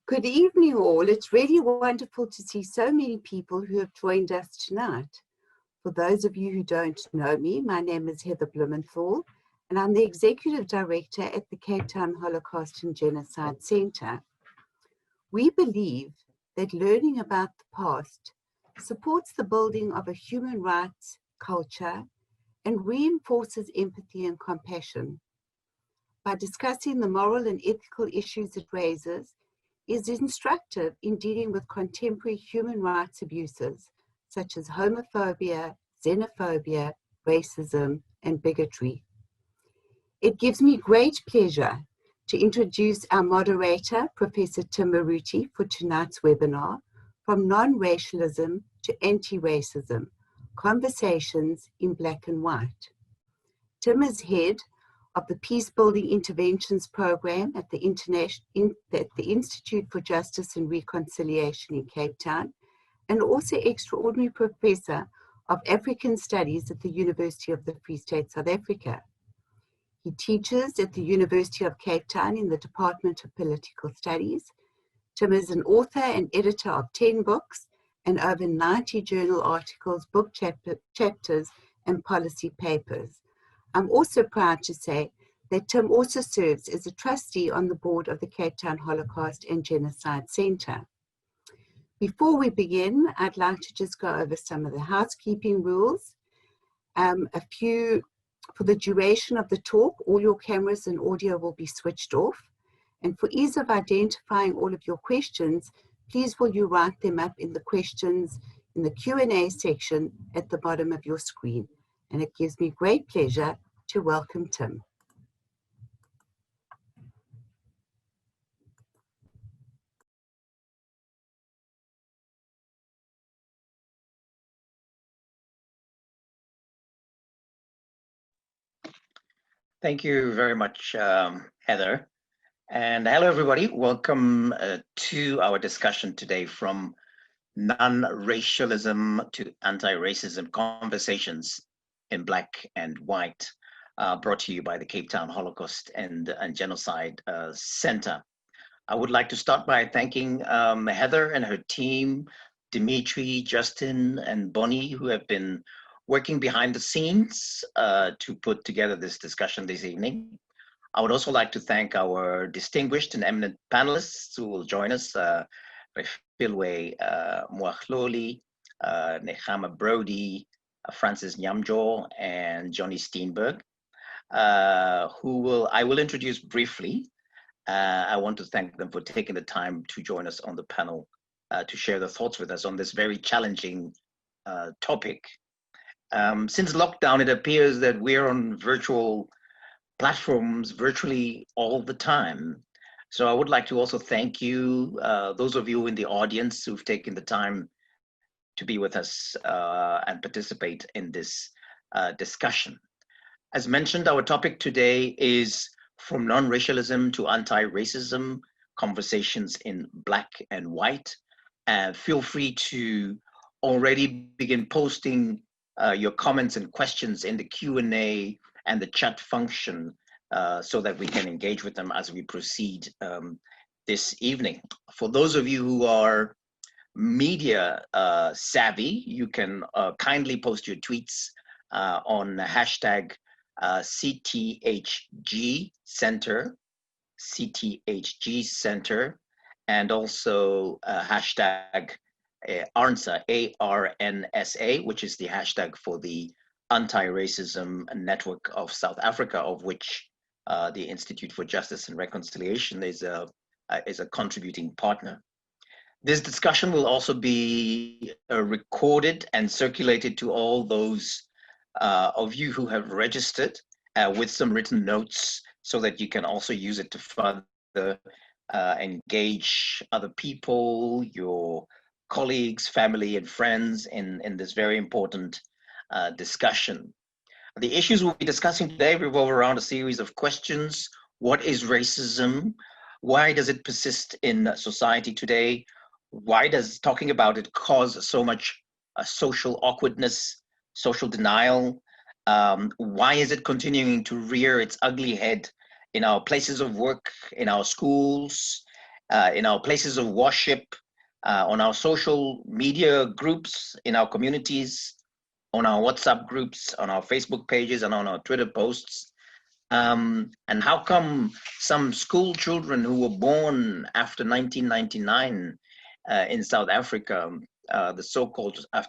Good evening, all. It's really wonderful to see so many people who have joined us tonight. For those of you who don't know me, my name is Heather Blumenthal, and I'm the Executive Director at the Cape Town Holocaust and Genocide Centre. We believe that learning about the past supports the building of a human rights culture and reinforces empathy and compassion. By discussing the moral and ethical issues it raises, is instructive in dealing with contemporary human rights abuses such as homophobia, xenophobia, racism, and bigotry. It gives me great pleasure to introduce our moderator, Professor Tim Maruti, for tonight's webinar, From Non-racialism to Anti-racism, Conversations in Black and White. Tim is head of the Peace Building Interventions Program at the Institute for Justice and Reconciliation in Cape Town, and also extraordinary professor of African Studies at the University of the Free State, South Africa. He teaches at the University of Cape Town in the Department of Political Studies. Tim is an author and editor of 10 books and over 90 journal articles, book chapters, and policy papers. I'm also proud to say that Tim also serves as a trustee on the board of the Cape Town Holocaust and Genocide Centre. Before we begin, I'd like to just go over some of the housekeeping rules. For the duration of the talk, all your cameras and audio will be switched off. And for ease of identifying all of your questions, please will you write them up in the questions in the Q&A section at the bottom of your screen. And it gives me great pleasure to welcome Tim. Thank you very much, Heather. And hello, everybody. Welcome to our discussion today, From Non-racialism to Anti-racism, Conversations in Black and White, brought to you by the Cape Town Holocaust and Genocide Center. I would like to start by thanking Heather and her team, Dimitri, Justin, and Bonnie, who have been working behind the scenes to put together this discussion this evening. I would also like to thank our distinguished and eminent panelists who will join us, Refilwe Mwahloli, Hama Brody, Francis Nyamjo, and Johnny Steenberg, I will introduce briefly. I want to thank them for taking the time to join us on the panel to share their thoughts with us on this very challenging topic. Since lockdown, it appears that we're on virtual platforms virtually all the time. So I would like to also thank you, those of you in the audience who've taken the time to be with us and participate in this discussion. As mentioned, our topic today is From Non-racialism to Anti-racism, Conversations in Black and White. Feel free to already begin posting your comments and questions in the Q&A and the chat function so that we can engage with them as we proceed this evening. For those of you who are media savvy, you can kindly post your tweets on hashtag CTHG Center, and also hashtag ARNSA, ARNSA, which is the hashtag for the Anti-Racism Network of South Africa, of which the Institute for Justice and Reconciliation is a contributing partner. This discussion will also be recorded and circulated to all those of you who have registered with some written notes so that you can also use it to further engage other people, your colleagues, family, and friends in this very important discussion. The issues we'll be discussing today revolve around a series of questions. What is racism? Why does it persist in society today? Why does talking about it cause so much social awkwardness, social denial? Why is it continuing to rear its ugly head in our places of work, in our schools, in our places of worship, on our social media groups, in our communities, on our WhatsApp groups, on our Facebook pages, and on our Twitter posts. And how come some school children who were born after 1999 in South Africa, after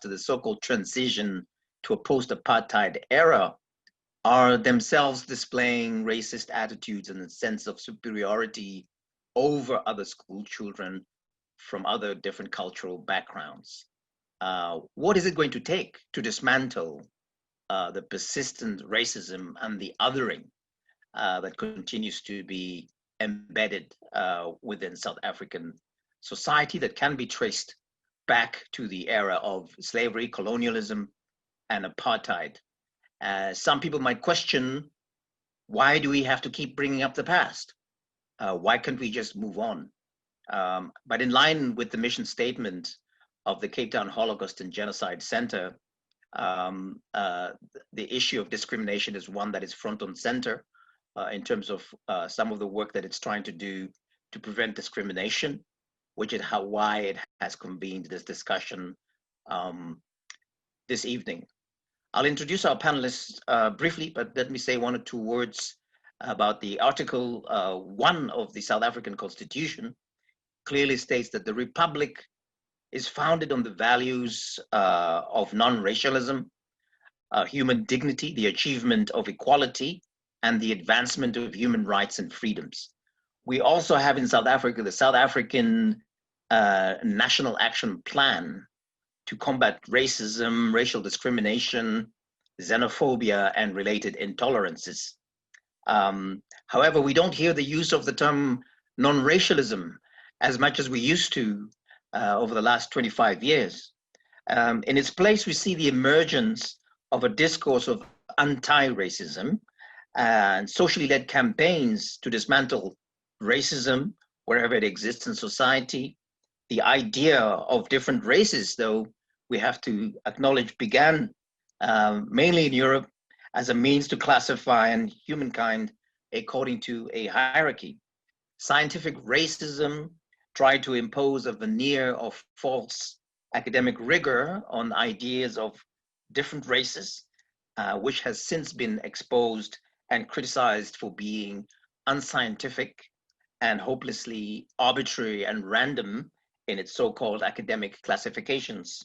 the so-called transition to a post-apartheid era, are themselves displaying racist attitudes and a sense of superiority over other school children from other different cultural backgrounds? What is it going to take to dismantle the persistent racism and the othering that continues to be embedded within South African society, that can be traced back to the era of slavery, colonialism, and apartheid? Some people might question, why do we have to keep bringing up the past? Why can't we just move on? But in line with the mission statement of the Cape Town Holocaust and Genocide Center, the issue of discrimination is one that is front and center in terms of some of the work that it's trying to do to prevent discrimination, which is why it has convened this discussion this evening. I'll introduce our panelists briefly, but let me say one or two words about the Article 1 of the South African Constitution. Clearly states that the Republic is founded on the values of non-racialism, human dignity, the achievement of equality, and the advancement of human rights and freedoms. We also have in South Africa the South African National Action Plan to combat racism, racial discrimination, xenophobia, and related intolerances. However, we don't hear the use of the term non-racialism as much as we used to over the last 25 years. In its place, we see the emergence of a discourse of anti-racism and socially led campaigns to dismantle racism wherever it exists in society. The idea of different races, though, we have to acknowledge, began mainly in Europe as a means to classify humankind according to a hierarchy. Scientific racism tried to impose a veneer of false academic rigor on ideas of different races, which has since been exposed and criticized for being unscientific and hopelessly arbitrary and random in its so-called academic classifications.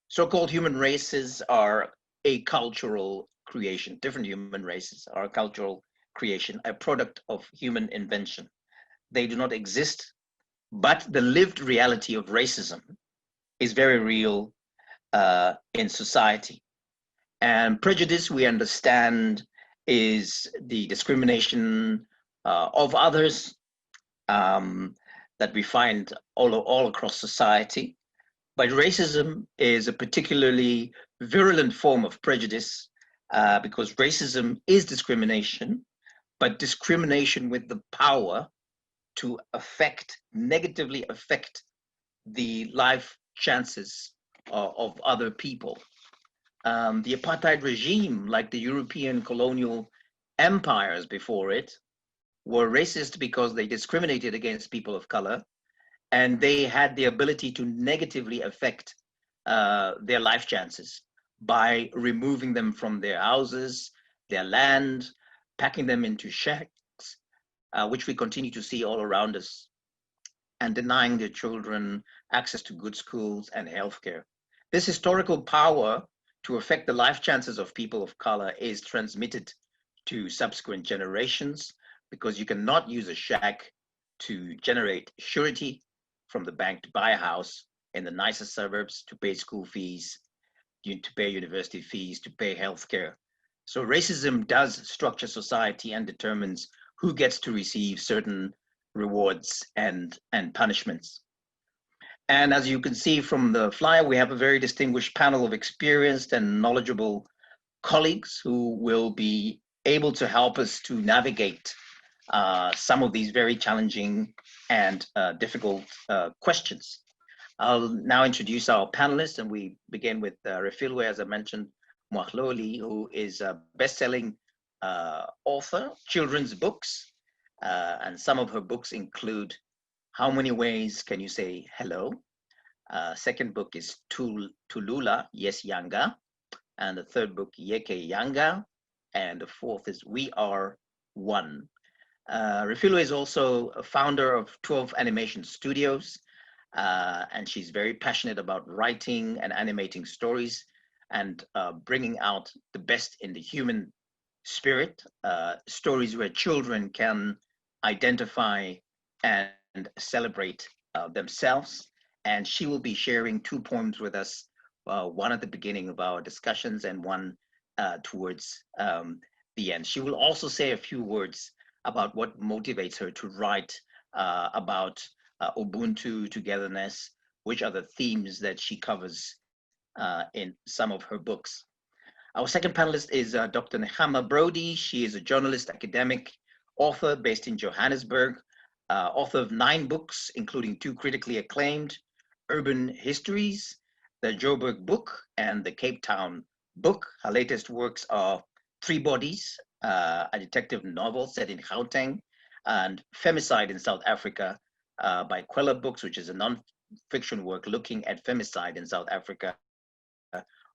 So-called human races are a cultural creation. Different human races are a cultural creation, a product of human invention. They do not exist, but the lived reality of racism is very real in society. And prejudice, we understand, is the discrimination of others that we find all across society. But racism is a particularly virulent form of prejudice because racism is discrimination, but discrimination with the power to negatively affect the life chances of other people. The apartheid regime, like the European colonial empires before it, were racist because they discriminated against people of color, and they had the ability to negatively affect their life chances by removing them from their houses, their land, packing them into shacks, which we continue to see all around us, and denying their children access to good schools and healthcare. This historical power to affect the life chances of people of color is transmitted to subsequent generations, because you cannot use a shack to generate surety from the bank to buy a house in the nicer suburbs, to pay school fees, to pay university fees, to pay healthcare. So racism does structure society and determines who gets to receive certain rewards and punishments. And as you can see from the flyer, we have a very distinguished panel of experienced and knowledgeable colleagues who will be able to help us to navigate some of these very challenging and difficult questions. I'll now introduce our panelists, and we begin with Refilwe, as I mentioned, Mwahloli, who is a best-selling author, children's books, and some of her books include How Many Ways Can You Say Hello? Second book is Tulula, Yes Yanga. And the third book, Yeke Yanga. And the fourth is We Are One. Refilwe is also a founder of 12 Animation Studios, and she's very passionate about writing and animating stories and bringing out the best in the human spirit, stories where children can identify and celebrate themselves. And she will be sharing two poems with us, one at the beginning of our discussions and one towards the end. She will also say a few words about what motivates her to write about Ubuntu, togetherness, which are the themes that she covers in some of her books. Our second panelist is Dr. Hama Brody. She is a journalist, academic, author based in Johannesburg, author of 9 books, including 2 critically acclaimed, Urban Histories, the Joburg Book, and the Cape Town Book. Her latest works are 3 Bodies, a detective novel set in Gauteng, and Femicide in South Africa by Queller Books, which is a non-fiction work looking at femicide in South Africa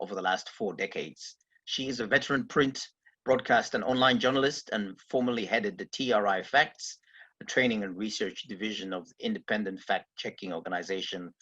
over the last 4 decades. She is a veteran print, broadcast, and online journalist, and formerly headed the TRI Facts, the training and research division of the independent fact-checking organization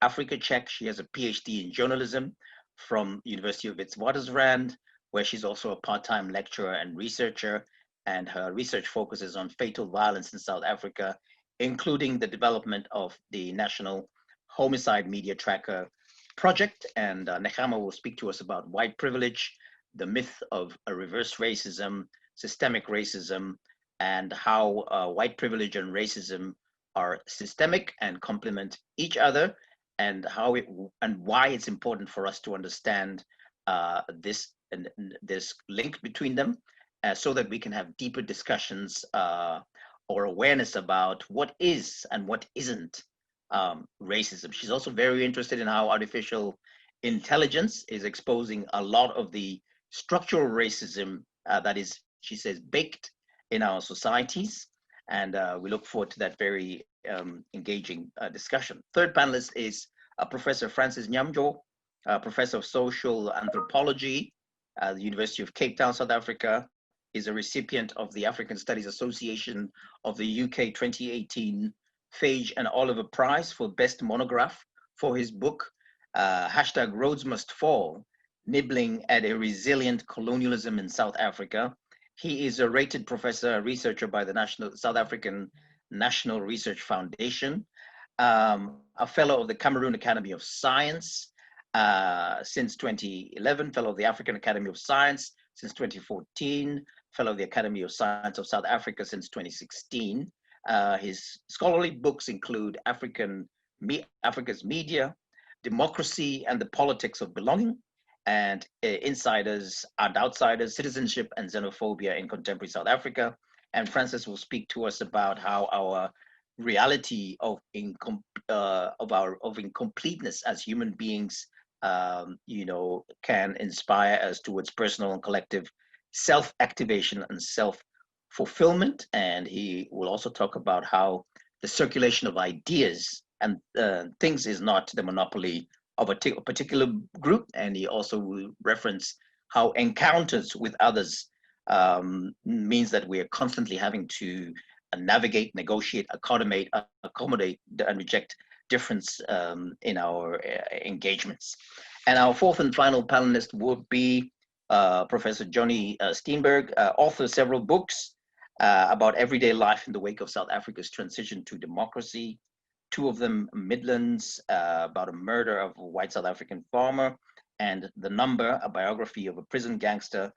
Africa Check. She has a PhD in journalism from University of Witwatersrand, where she's also a part-time lecturer and researcher, and her research focuses on fatal violence in South Africa, including the development of the National Homicide Media Tracker project. And Nechama will speak to us about white privilege, the myth of a reverse racism, systemic racism, and how white privilege and racism are systemic and complement each other, and how it and why it's important for us to understand this link between them, so that we can have deeper discussions or awareness about what is and what isn't racism. She's also very interested in how artificial intelligence is exposing a lot of the structural racism that is, she says, baked in our societies. And we look forward to that very engaging discussion. Third panelist is Professor Francis Nyamjo, Professor of Social Anthropology at the University of Cape Town, South Africa. Is a recipient of the African Studies Association of the UK 2018 Phage and Oliver Prize for Best Monograph for his book, #Roads Must Fall, Nibbling at a Resilient Colonialism in South Africa. He is a rated professor, researcher by the South African National Research Foundation, a fellow of the Cameroon Academy of Science since 2011, fellow of the African Academy of Science since 2014, fellow of the Academy of Science of South Africa since 2016. His scholarly books include Africa's Media, Democracy and the Politics of Belonging, and Insiders and Outsiders, Citizenship and Xenophobia in Contemporary South Africa. And Francis will speak to us about how our reality of incompleteness as human beings can inspire us towards personal and collective self-activation and self-fulfillment. And he will also talk about how the circulation of ideas and things is not the monopoly of a particular group. And he also will reference how encounters with others means that we are constantly having to navigate, negotiate, accommodate, and reject difference in our engagements. And our fourth and final panelist would be Professor Johnny Steenberg, author of several books about everyday life in the wake of South Africa's transition to democracy. 2 of them, Midlands, about a murder of a white South African farmer, and The Number, a biography of a prison gangster,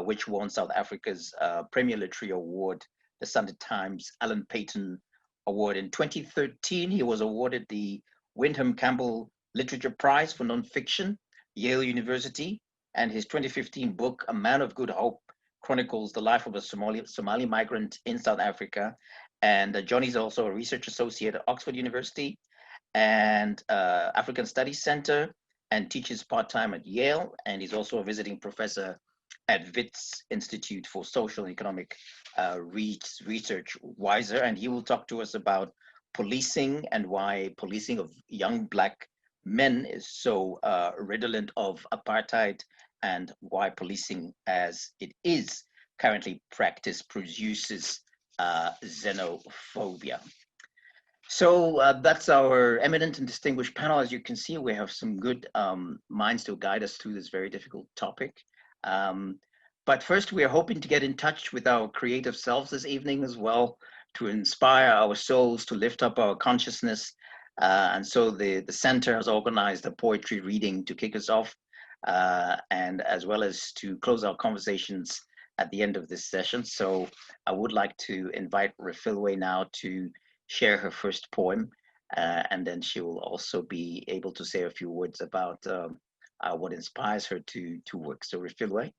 which won South Africa's Premier Literary Award, the Sunday Times Alan Paton Award. In 2013, he was awarded the Wyndham Campbell Literature Prize for Nonfiction, Yale University, and his 2015 book, A Man of Good Hope, chronicles the life of a Somali migrant in South Africa. And Johnny's also a research associate at Oxford University and African Studies Center, and teaches part-time at Yale. And he's also a visiting professor at Wits Institute for Social and Economic Research, WISER. And he will talk to us about policing and why policing of young Black men is so redolent of apartheid, and why policing as it is currently practiced produces xenophobia. So that's our eminent and distinguished panel. As you can see, we have some good minds to guide us through this very difficult topic. But first, we are hoping to get in touch with our creative selves this evening as well, to inspire our souls, to lift up our consciousness. And so the center has organized a poetry reading to kick us off, and as well as to close our conversations at the end of this session. So I would like to invite Refilwe now to share her first poem, and then she will also be able to say a few words about what inspires her to work. So Refilwe,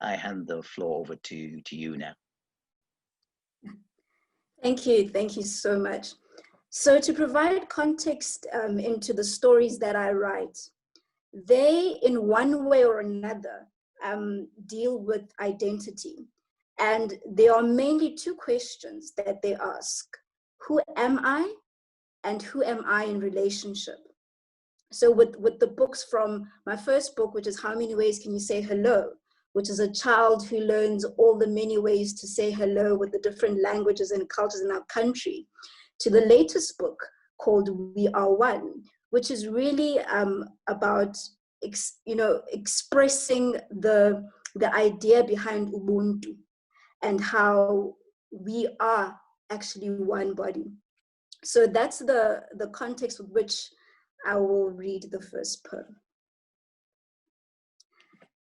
I hand the floor over to you now. Thank you so much. So to provide context into the stories that I write, they in one way or another deal with identity. And there are mainly two questions that they ask. Who am I, and who am I in relationship? So with the books from my first book, which is How Many Ways Can You Say Hello?, which is a child who learns all the many ways to say hello with the different languages and cultures in our country, to the latest book called We Are One, which is really about expressing the idea behind Ubuntu and how we are actually one body. So that's the context with which I will read the first poem.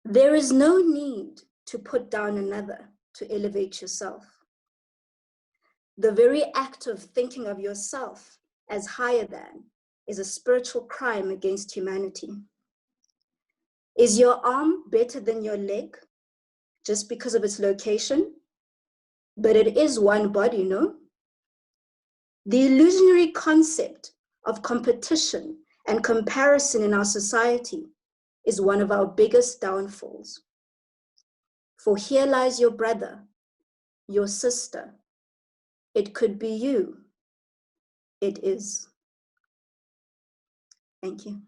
There is no need to put down another to elevate yourself. The very act of thinking of yourself as higher than is a spiritual crime against humanity. Is your arm better than your leg just because of its location? But it is one body, no? The illusionary concept of competition and comparison in our society is one of our biggest downfalls. For here lies your brother, your sister. It could be you. It is. Thank you.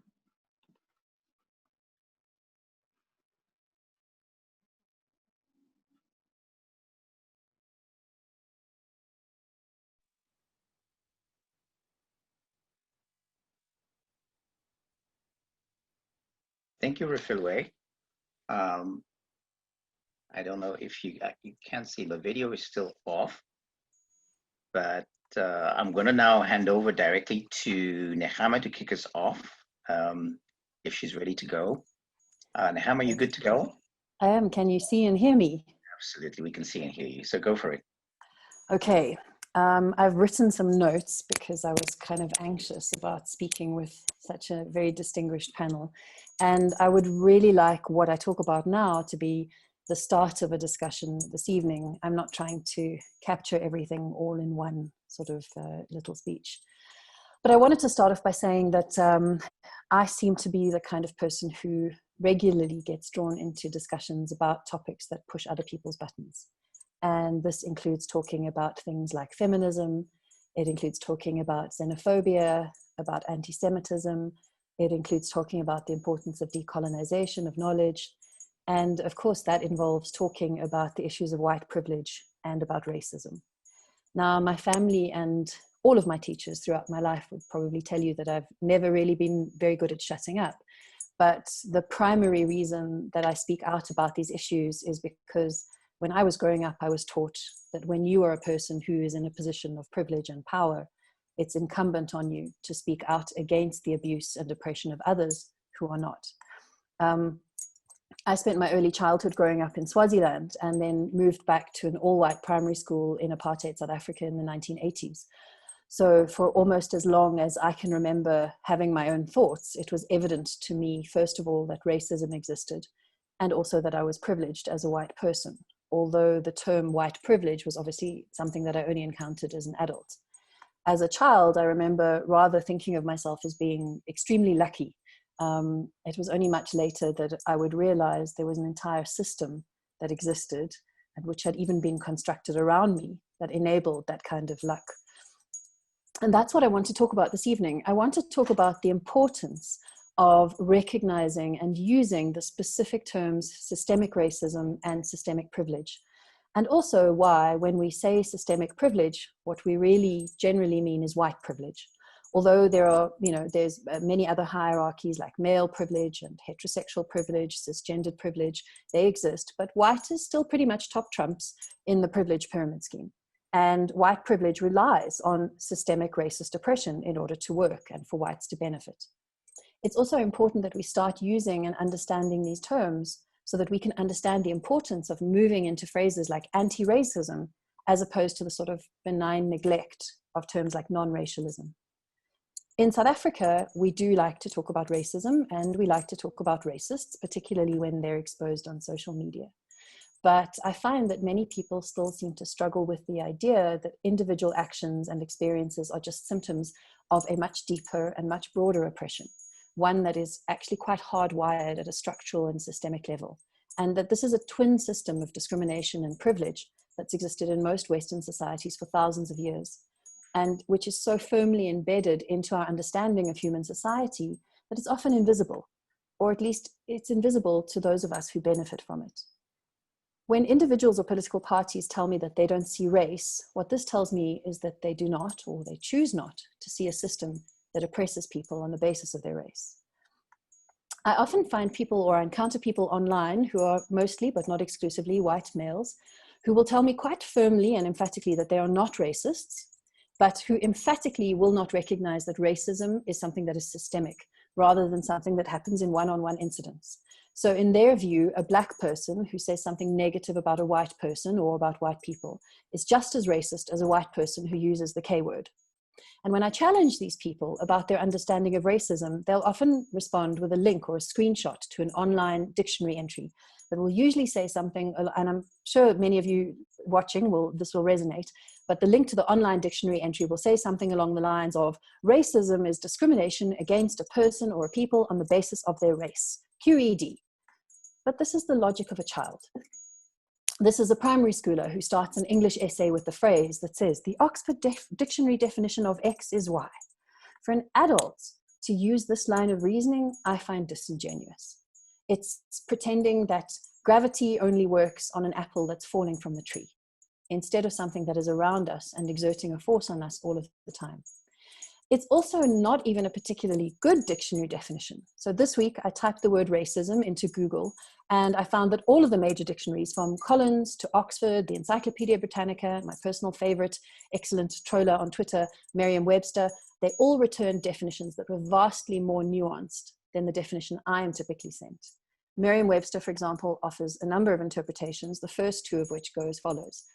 Thank you, Refilwe. I don't know if you can't see, the video is still off, but I'm going to now hand over directly to Nehama to kick us off, if she's ready to go. Nehama, you good to go? I am. Can you see and hear me? Absolutely, we can see and hear you. So go for it. Okay. I've written some notes because I was kind of anxious about speaking with such a very distinguished panel. And I would really like what I talk about now to be the start of a discussion this evening. I'm not trying to capture everything all in one sort of little speech. But I wanted to start off by saying that I seem to be the kind of person who regularly gets drawn into discussions about topics that push other people's buttons. And this includes talking about things like feminism. It includes talking about xenophobia, about anti-Semitism. It includes talking about the importance of decolonization of knowledge. And of course, that involves talking about the issues of white privilege and about racism. Now, my family and all of my teachers throughout my life would probably tell you that I've never really been very good at shutting up. But the primary reason that I speak out about these issues is because when I was growing up, I was taught that when you are a person who is in a position of privilege and power, it's incumbent on you to speak out against the abuse and oppression of others who are not. I spent my early childhood growing up in Swaziland and then moved back to an all-white primary school in apartheid South Africa in the 1980s. So for almost as long as I can remember having my own thoughts, it was evident to me, first of all, that racism existed, and also that I was privileged as a white person, although the term white privilege was obviously something that I only encountered as an adult. As a child, I remember rather thinking of myself as being extremely lucky. It was only much later that I would realize there was an entire system that existed and which had even been constructed around me that enabled that kind of luck. And that's what I want to talk about this evening. I want to talk about the importance of recognizing and using the specific terms systemic racism and systemic privilege. And also why, when we say systemic privilege, what we really generally mean is white privilege. Although there are, there's many other hierarchies like male privilege and heterosexual privilege, cisgendered privilege, they exist, but white is still pretty much top trumps in the privilege pyramid scheme. And white privilege relies on systemic racist oppression in order to work and for whites to benefit. It's also important that we start using and understanding these terms so that we can understand the importance of moving into phrases like anti-racism as opposed to the sort of benign neglect of terms like non-racialism. In South Africa, we do like to talk about racism and we like to talk about racists, particularly when they're exposed on social media. But I find that many people still seem to struggle with the idea that individual actions and experiences are just symptoms of a much deeper and much broader oppression, one that is actually quite hardwired at a structural and systemic level, and that this is a twin system of discrimination and privilege that's existed in most Western societies for thousands of years, and which is so firmly embedded into our understanding of human society that it's often invisible, or at least it's invisible to those of us who benefit from it. When individuals or political parties tell me that they don't see race, what this tells me is that they do not, or they choose not, to see a system that oppresses people on the basis of their race. I often find people, or I encounter people online who are mostly, but not exclusively, white males, who will tell me quite firmly and emphatically that they are not racists, but who emphatically will not recognize that racism is something that is systemic, rather than something that happens in one-on-one incidents. So in their view, a black person who says something negative about a white person or about white people is just as racist as a white person who uses the K word. And when I challenge these people about their understanding of racism, they'll often respond with a link or a screenshot to an online dictionary entry that will usually say something, and I'm sure many of you watching this will resonate, but the link to the online dictionary entry will say something along the lines of, racism is discrimination against a person or a people on the basis of their race, QED. But this is the logic of a child. This is a primary schooler who starts an English essay with the phrase that says, the Oxford Dictionary definition of X is Y. For an adult to use this line of reasoning, I find disingenuous. It's pretending that gravity only works on an apple that's falling from the tree, instead of something that is around us and exerting a force on us all of the time. It's also not even a particularly good dictionary definition. So this week I typed the word racism into Google and I found that all of the major dictionaries, from Collins to Oxford, the Encyclopedia Britannica, my personal favorite, excellent troller on Twitter, Merriam-Webster, they all returned definitions that were vastly more nuanced than the definition I am typically sent. Merriam-Webster, for example, offers a number of interpretations, the first two of which go as follows.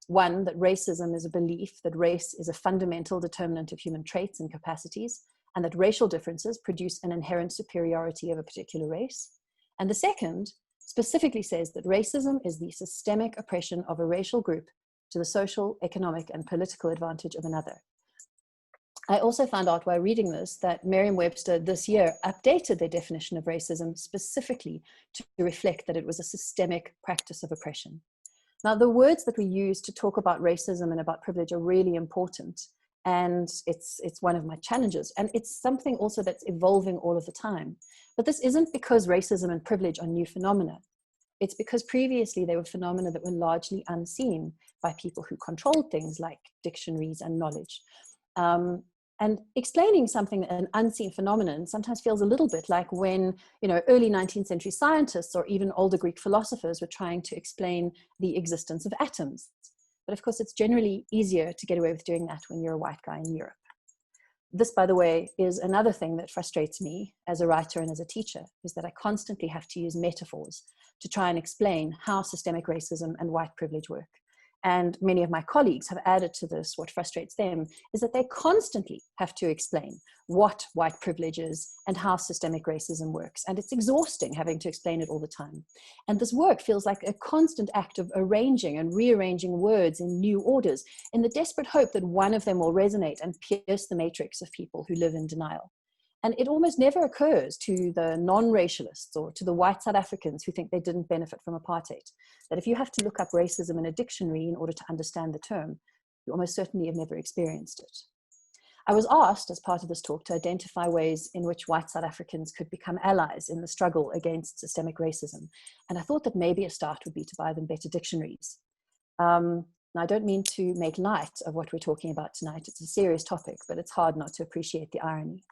One, that racism is a belief that race is a fundamental determinant of human traits and capacities, and that racial differences produce an inherent superiority of a particular race. And the second specifically says that racism is the systemic oppression of a racial group to the social, economic, and political advantage of another. I also found out while reading this that Merriam-Webster this year updated their definition of racism specifically to reflect that it was a systemic practice of oppression. Now, the words that we use to talk about racism and about privilege are really important, and it's one of my challenges, and it's something also that's evolving all of the time. But this isn't because racism and privilege are new phenomena. It's because previously they were phenomena that were largely unseen by people who controlled things like dictionaries and knowledge. And explaining something, an unseen phenomenon, sometimes feels a little bit like when, early 19th century scientists or even older Greek philosophers were trying to explain the existence of atoms. But of course, it's generally easier to get away with doing that when you're a white guy in Europe. This, by the way, is another thing that frustrates me as a writer and as a teacher, is that I constantly have to use metaphors to try and explain how systemic racism and white privilege work. And many of my colleagues have added to this. What frustrates them is that they constantly have to explain what white privilege is and how systemic racism works. And it's exhausting having to explain it all the time. And this work feels like a constant act of arranging and rearranging words in new orders in the desperate hope that one of them will resonate and pierce the matrix of people who live in denial. And it almost never occurs to the non-racialists or to the white South Africans who think they didn't benefit from apartheid, that if you have to look up racism in a dictionary in order to understand the term, you almost certainly have never experienced it. I was asked as part of this talk to identify ways in which white South Africans could become allies in the struggle against systemic racism. And I thought that maybe a start would be to buy them better dictionaries. Now, I don't mean to make light of what we're talking about tonight. It's a serious topic, but it's hard not to appreciate the irony.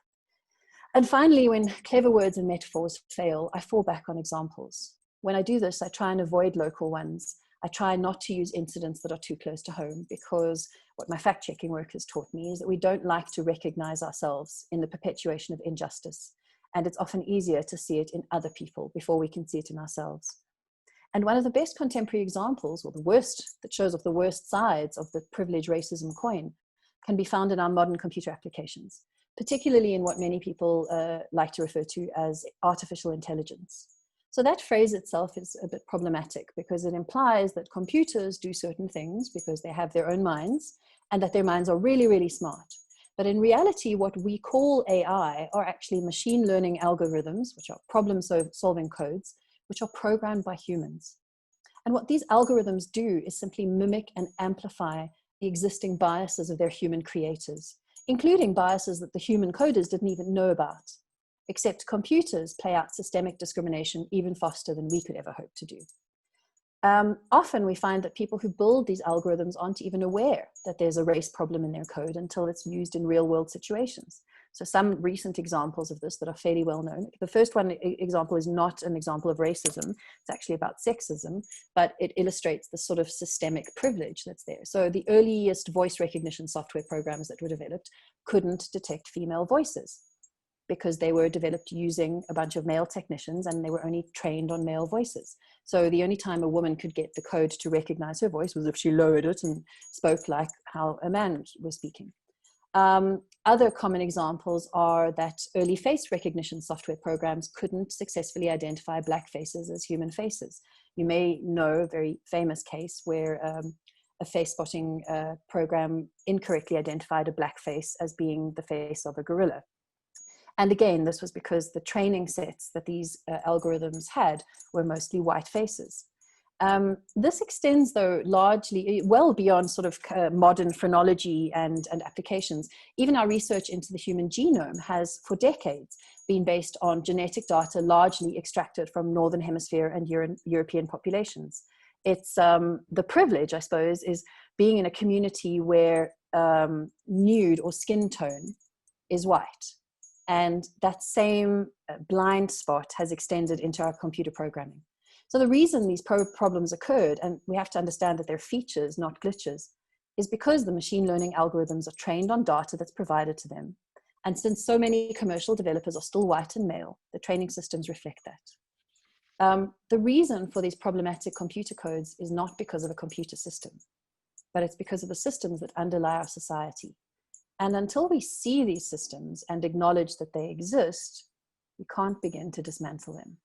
And finally, when clever words and metaphors fail, I fall back on examples. When I do this, I try and avoid local ones. I try not to use incidents that are too close to home, because what my fact-checking work has taught me is that we don't like to recognize ourselves in the perpetuation of injustice. And it's often easier to see it in other people before we can see it in ourselves. And one of the best contemporary examples, or the worst, that shows off the worst sides of the privilege racism coin, can be found in our modern computer applications, particularly in what many people like to refer to as artificial intelligence. So that phrase itself is a bit problematic, because it implies that computers do certain things because they have their own minds, and that their minds are really, really smart. But in reality, what we call AI are actually machine learning algorithms, which are problem-solving codes, which are programmed by humans. And what these algorithms do is simply mimic and amplify the existing biases of their human creators, including biases that the human coders didn't even know about. Except computers play out systemic discrimination even faster than we could ever hope to do. Often we find that people who build these algorithms aren't even aware that there's a race problem in their code until it's used in real world situations. So some recent examples of this that are fairly well known. The first one example is not an example of racism. It's actually about sexism, but it illustrates the sort of systemic privilege that's there. So the earliest voice recognition software programs that were developed couldn't detect female voices, because they were developed using a bunch of male technicians and they were only trained on male voices. So the only time a woman could get the code to recognize her voice was if she lowered it and spoke like how a man was speaking. Other common examples are that early face recognition software programs couldn't successfully identify black faces as human faces. You may know a very famous case where a face spotting program incorrectly identified a black face as being the face of a gorilla. And again, this was because the training sets that these algorithms had were mostly white faces. This extends, though, largely well beyond sort of modern phrenology and applications. Even our research into the human genome has, for decades, been based on genetic data largely extracted from Northern Hemisphere and European populations. It's the privilege, I suppose, is being in a community where nude or skin tone is white. And that same blind spot has extended into our computer programming. So the reason these problems occurred, and we have to understand that they're features, not glitches, is because the machine learning algorithms are trained on data that's provided to them. And since so many commercial developers are still white and male, the training systems reflect that. The reason for these problematic computer codes is not because of a computer system, but it's because of the systems that underlie our society. And until we see these systems and acknowledge that they exist, we can't begin to dismantle them.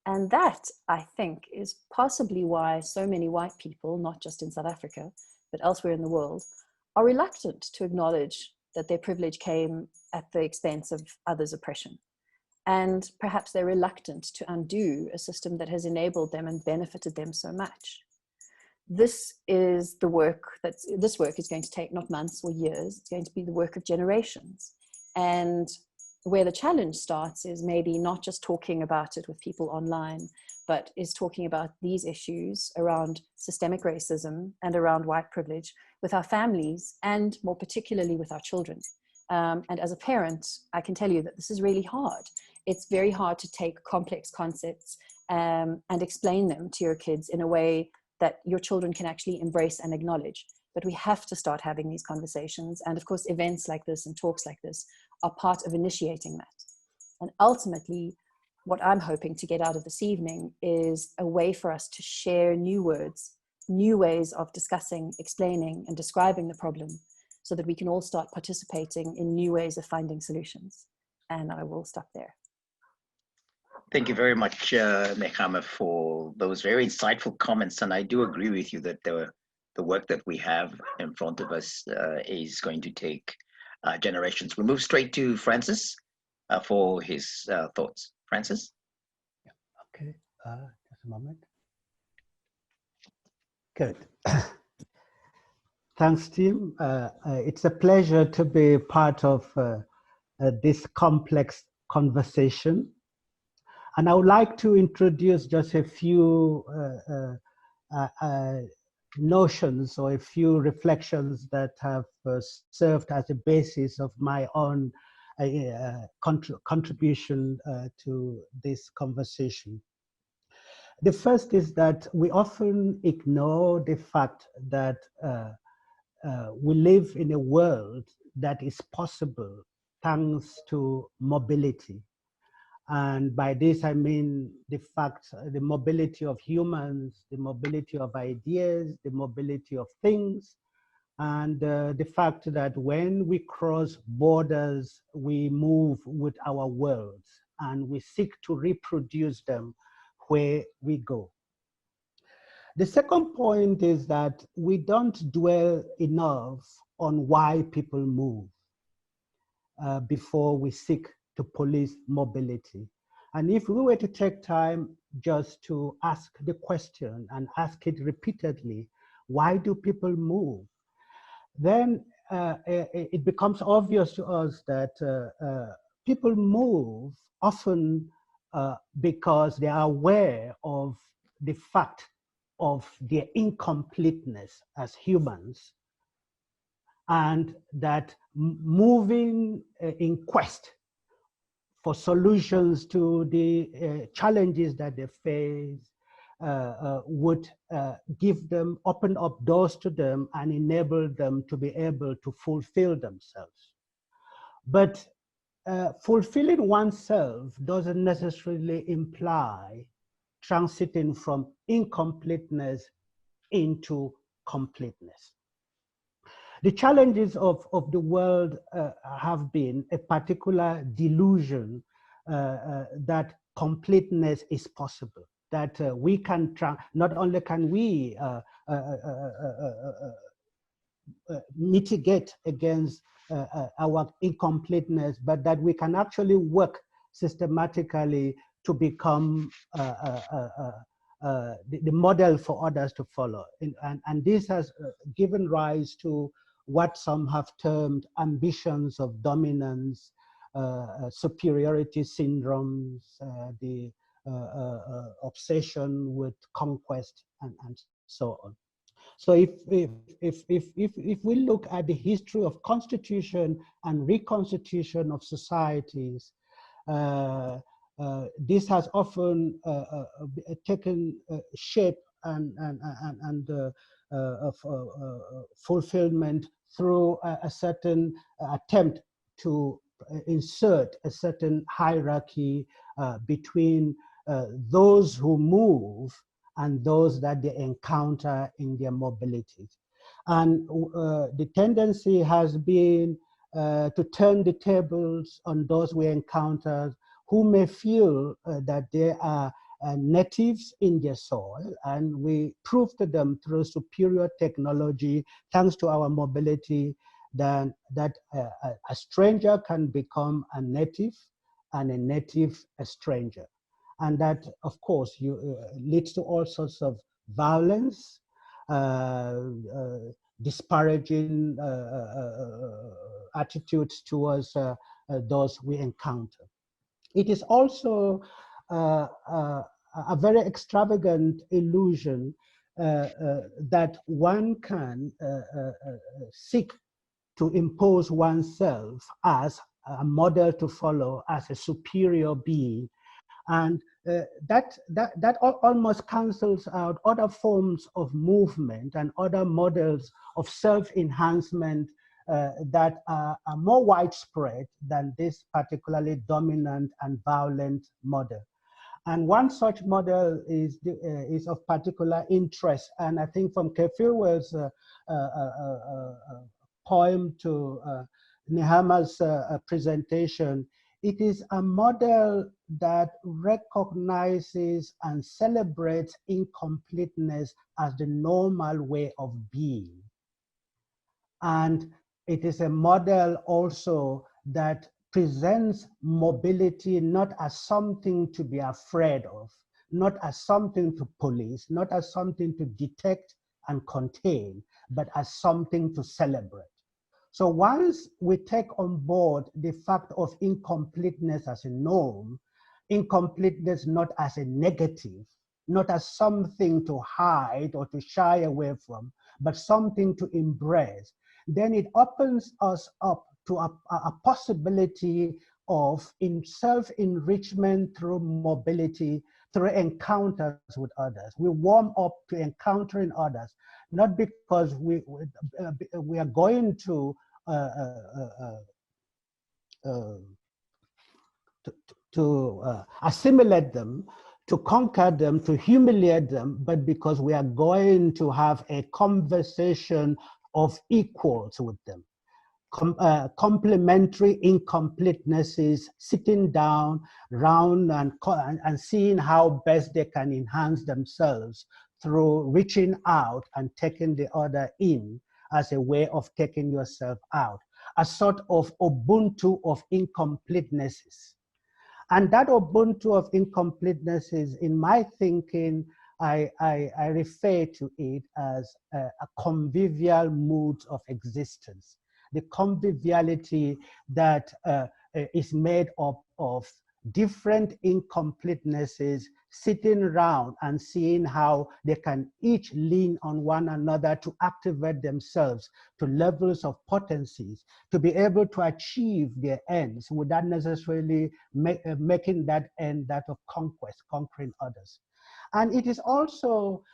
And that, I think, is possibly why so many white people, not just in South Africa, but elsewhere in the world, are reluctant to acknowledge that their privilege came at the expense of others' oppression. And perhaps they're reluctant to undo a system that has enabled them and benefited them so much. This is the work this work is going to take not months or years. It's going to be the work of generations. And where the challenge starts is maybe not just talking about it with people online, but is talking about these issues around systemic racism and around white privilege with our families, and more particularly with our children. And as a parent, I can tell you that this is really hard. It's very hard to take complex concepts and explain them to your kids in a way that your children can actually embrace and acknowledge. But we have to start having these conversations. And of course, events like this and talks like this are part of initiating that. And ultimately, what I'm hoping to get out of this evening is a way for us to share new words, new ways of discussing, explaining, and describing the problem, so that we can all start participating in new ways of finding solutions. And I will stop there. Thank you very much, Hama, for those very insightful comments. And I do agree with you that the work that we have in front of us is going to take generations. We move straight to Francis for his thoughts. Francis? Yeah, okay, just a moment. Good. Thanks, Tim. It's a pleasure to be part of this complex conversation. And I would like to introduce just a few notions or a few reflections that have served as a basis of my own contribution to this conversation. The first is that we often ignore the fact that we live in a world that is possible thanks to mobility. And by this, I mean the mobility of humans, the mobility of ideas, the mobility of things, and the fact that when we cross borders, we move with our worlds and we seek to reproduce them where we go. The second point is that we don't dwell enough on why people move before we seek to police mobility. And if we were to take time just to ask the question and ask it repeatedly, why do people move? Then it becomes obvious to us that people move often because they are aware of the fact of their incompleteness as humans, and that moving in quest for solutions to the challenges that they face would open up doors to them and enable them to be able to fulfill themselves. But fulfilling oneself doesn't necessarily imply transiting from incompleteness into completeness. The challenges of the world have been a particular delusion that completeness is possible, that we can, not only can we mitigate against our incompleteness, but that we can actually work systematically to become the model for others to follow. And this has given rise to what some have termed ambitions of dominance, superiority syndromes, the obsession with conquest, and so on. So if we look at the history of constitution and reconstitution of societies, this has often taken shape and fulfillment through a certain attempt to insert a certain hierarchy between those who move and those that they encounter in their mobilities. And the tendency has been to turn the tables on those we encounter who may feel that they are natives in their soil, and we prove to them through superior technology, thanks to our mobility, that a stranger can become a native, and a native a stranger. And that, of course, leads to all sorts of violence, disparaging attitudes towards those we encounter. It is also a very extravagant illusion that one can seek to impose oneself as a model to follow, as a superior being. And that almost cancels out other forms of movement and other models of self-enhancement that are more widespread than this particularly dominant and violent model. And one such model is of particular interest. And I think from Kefilwe's poem to Nehama's presentation, it is a model that recognizes and celebrates incompleteness as the normal way of being. And it is a model also that presents mobility not as something to be afraid of, not as something to police, not as something to detect and contain, but as something to celebrate. So once we take on board the fact of incompleteness as a norm, incompleteness not as a negative, not as something to hide or to shy away from, but something to embrace, then it opens us up to a possibility of self-enrichment through mobility, through encounters with others. We warm up to encountering others, not because we are going to assimilate them, to conquer them, to humiliate them, but because we are going to have a conversation of equals with them. Complementary incompletenesses, sitting down round and seeing how best they can enhance themselves through reaching out and taking the other in as a way of taking yourself out, a sort of Ubuntu of incompletenesses. And that Ubuntu of incompletenesses, in my thinking, I refer to it as a convivial mood of existence. The conviviality that is made up of different incompletenesses sitting around and seeing how they can each lean on one another to activate themselves to levels of potencies, to be able to achieve their ends without necessarily making that end that of conquest, conquering others. And it is also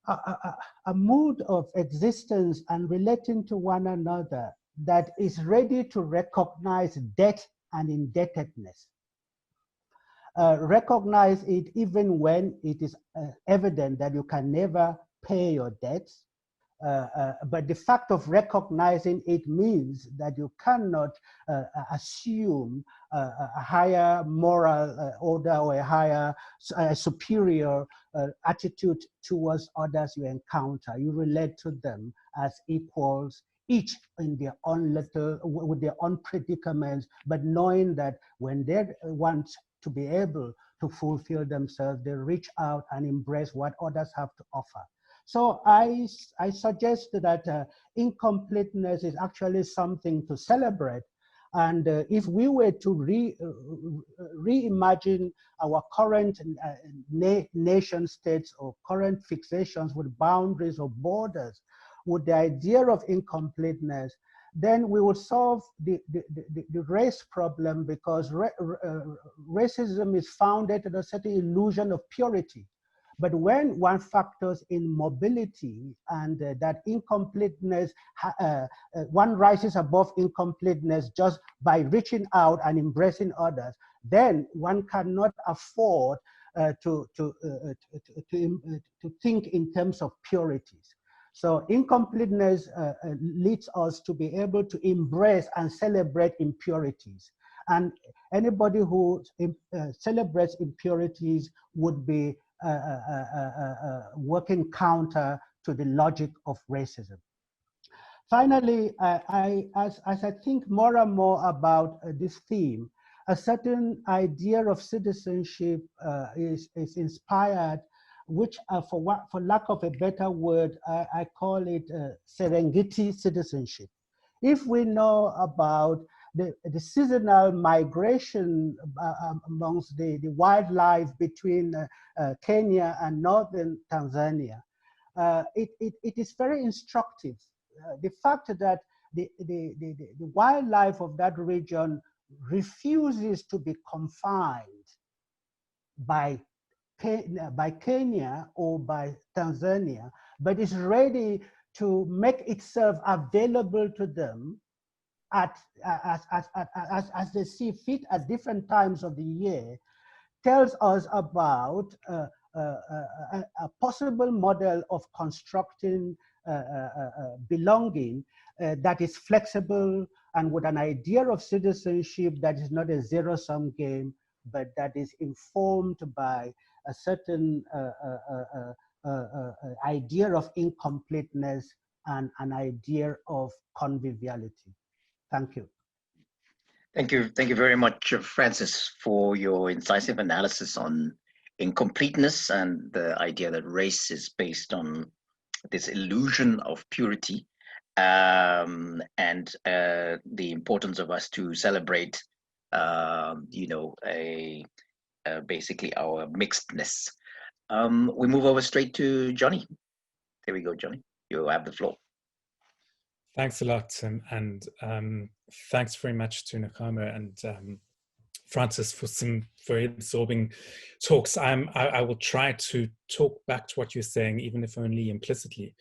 a mood of existence and relating to one another that is ready to recognize debt and indebtedness. Recognize it even when it is evident that you can never pay your debts. But the fact of recognizing it means that you cannot assume a higher moral order or a higher, superior attitude towards others you encounter. You relate to them as equals, each in their own little, with their own predicaments, but knowing that when they want to be able to fulfill themselves, they reach out and embrace what others have to offer. So I suggest that incompleteness is actually something to celebrate. And if we were to reimagine our current nation states or current fixations with boundaries or borders, with the idea of incompleteness, then we would solve the race problem, because racism is founded on a certain illusion of purity. But when one factors in mobility and that incompleteness, one rises above incompleteness just by reaching out and embracing others, then one cannot afford to think in terms of purities. So incompleteness leads us to be able to embrace and celebrate impurities. And anybody who celebrates impurities would be working counter to the logic of racism. Finally, as I think more and more about this theme, a certain idea of citizenship is inspired, which for lack of a better word, I call it Serengeti Citizenship. If we know about the seasonal migration amongst the wildlife between Kenya and northern Tanzania, it is very instructive. The fact that the wildlife of that region refuses to be confined by Kenya or by Tanzania, but is ready to make itself available to them as they see fit at different times of the year, tells us about a possible model of constructing belonging that is flexible and with an idea of citizenship that is not a zero-sum game, but that is informed by a certain idea of incompleteness and an idea of conviviality. Thank you. Thank you very much, Francis, for your incisive analysis on incompleteness and the idea that race is based on this illusion of purity, and the importance of us to celebrate, basically our mixedness. We move over straight to Johnny. There we go, Johnny. You have the floor. Thanks a lot, and thanks very much to Nakama and Francis for some very absorbing talks. I will try to talk back to what you're saying, even if only implicitly.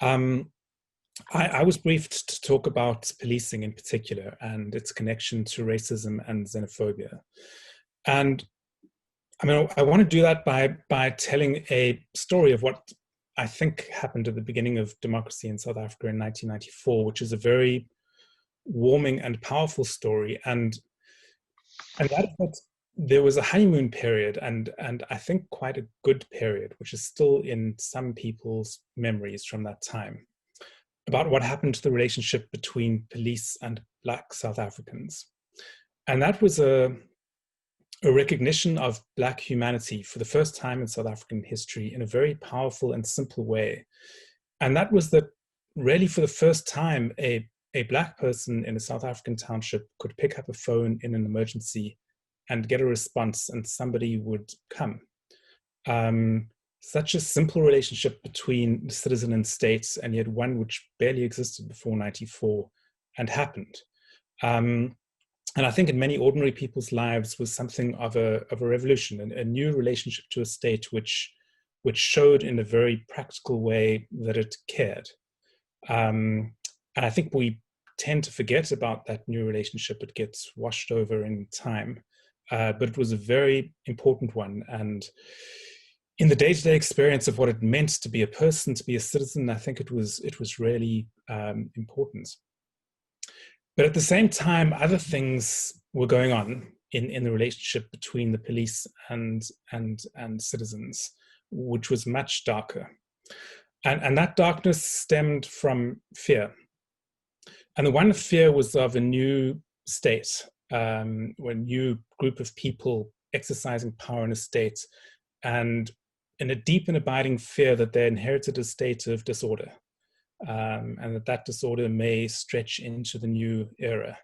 I was briefed to talk about policing in particular and its connection to racism and xenophobia. And I mean, I want to do that by telling a story of what I think happened at the beginning of democracy in South Africa in 1994, which is a very warming and powerful story. And that there was a honeymoon period, and I think quite a good period, which is still in some people's memories from that time, about what happened to the relationship between police and Black South Africans. And that was a recognition of Black humanity for the first time in South African history in a very powerful and simple way. And that was that really for the first time, a Black person in a South African township could pick up a phone in an emergency and get a response, and somebody would come. Such a simple relationship between the citizen and state, and yet one which barely existed before 94 and happened. And I think in many ordinary people's lives was something of a revolution, a new relationship to a state which showed in a very practical way that it cared. And I think we tend to forget about that new relationship. It gets washed over in time, but it was a very important one. And in the day-to-day experience of what it meant to be a person, to be a citizen, I think it was really important. But at the same time, other things were going on in the relationship between the police and citizens, which was much darker. And that darkness stemmed from fear. And the one fear was of a new state, a new group of people exercising power in a state, and in a deep and abiding fear that they inherited a state of disorder. And that disorder may stretch into the new era.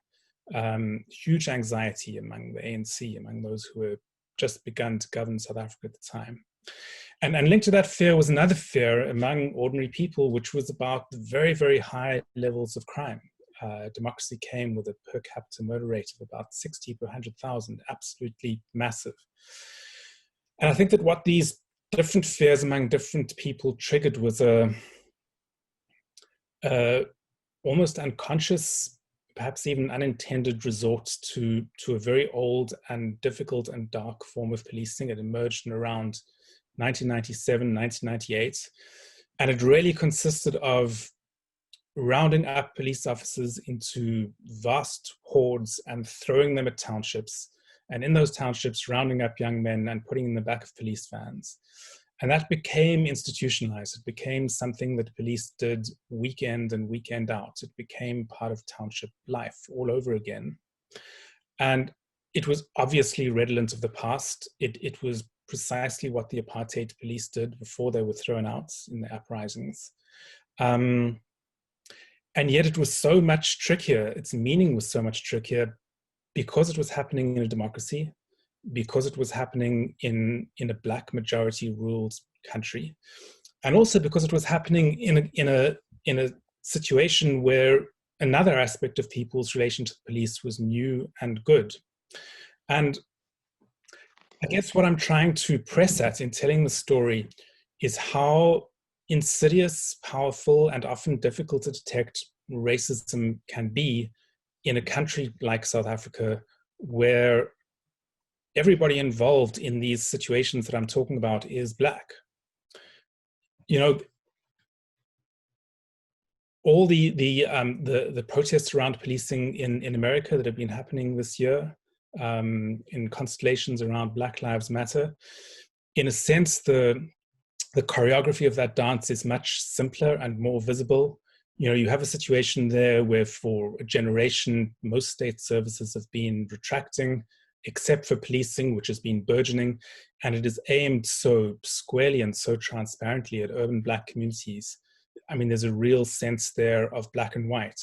Huge anxiety among the ANC, among those who were just begun to govern South Africa at the time. And linked to that fear was another fear among ordinary people, which was about the very, very high levels of crime. Democracy came with a per capita murder rate of about 60 per 100,000, absolutely massive. And I think that what these different fears among different people triggered was a almost unconscious, perhaps even unintended resort to a very old and difficult and dark form of policing. It emerged in around 1997, 1998. And it really consisted of rounding up police officers into vast hordes and throwing them at townships. And in those townships, rounding up young men and putting them in the back of police vans. And that became institutionalized. It became something that police did weekend and weekend out. It became part of township life all over again. And it was obviously redolent of the past. It was precisely what the apartheid police did before they were thrown out in the uprisings. And yet it was so much trickier. Its meaning was so much trickier because it was happening in a democracy, because it was happening in a Black majority ruled country, and also because it was happening in a situation where another aspect of people's relation to the police was new and good. And I guess what I'm trying to press at in telling the story is how insidious, powerful, and often difficult to detect racism can be in a country like South Africa, where everybody involved in these situations that I'm talking about is Black. You know, all the protests around policing in America that have been happening this year, in constellations around Black Lives Matter, in a sense, the choreography of that dance is much simpler and more visible. You know, you have a situation there where for a generation, most state services have been retracting, except for policing, which has been burgeoning, and it is aimed so squarely and so transparently at urban Black communities. I mean, there's a real sense there of black and white.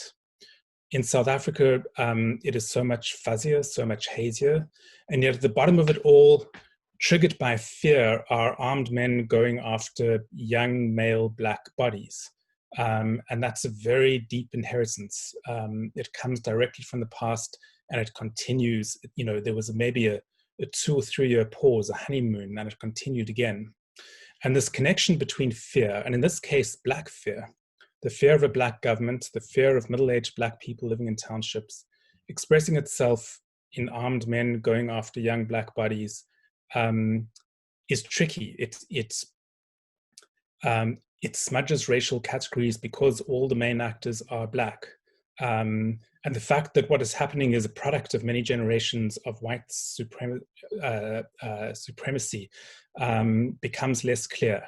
In South Africa, it is so much fuzzier, so much hazier, and yet at the bottom of it all, triggered by fear, are armed men going after young male black bodies. And that's a very deep inheritance. It comes directly from the past, and it continues. You know, there was maybe a 2 or 3 year pause, a honeymoon, and it continued again. And this connection between fear, and in this case, black fear, the fear of a black government, the fear of middle-aged black people living in townships, expressing itself in armed men going after young black bodies, is tricky. It smudges racial categories because all the main actors are black. And the fact that what is happening is a product of many generations of white supremacy becomes less clear.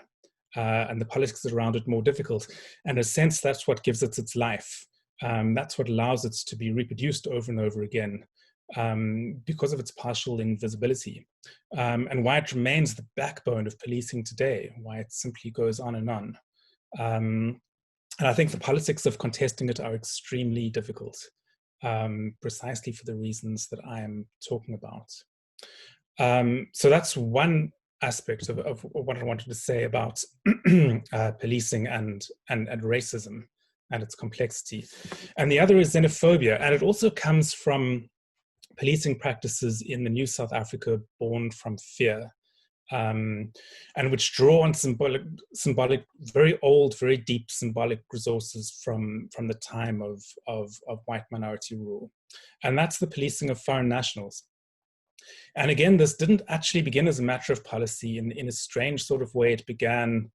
And the politics around it more difficult. And in a sense, that's what gives it its life. That's what allows it to be reproduced over and over again because of its partial invisibility. And why it remains the backbone of policing today, why it simply goes on and on. And I think the politics of contesting it are extremely difficult, precisely for the reasons that I am talking about. So that's one aspect of what I wanted to say about policing and racism and its complexity. And the other is xenophobia. And it also comes from policing practices in the new South Africa born from fear, and which draw on symbolic, very old, very deep symbolic resources from the time of white minority rule. And that's the policing of foreign nationals. And again, this didn't actually begin as a matter of policy. In a strange sort of way, it began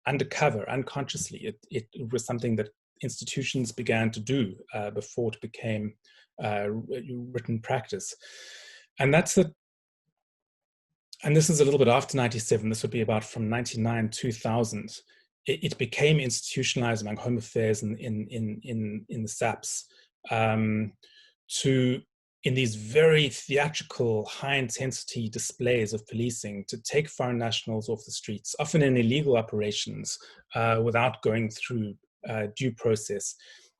undercover, unconsciously. It was something that institutions began to do before it became written practice. And that's the, and this is a little bit after 97. This would be about from 99, 2000. It became institutionalized among Home Affairs in the SAPs to, in these very theatrical, high-intensity displays of policing, to take foreign nationals off the streets, often in illegal operations, without going through due process,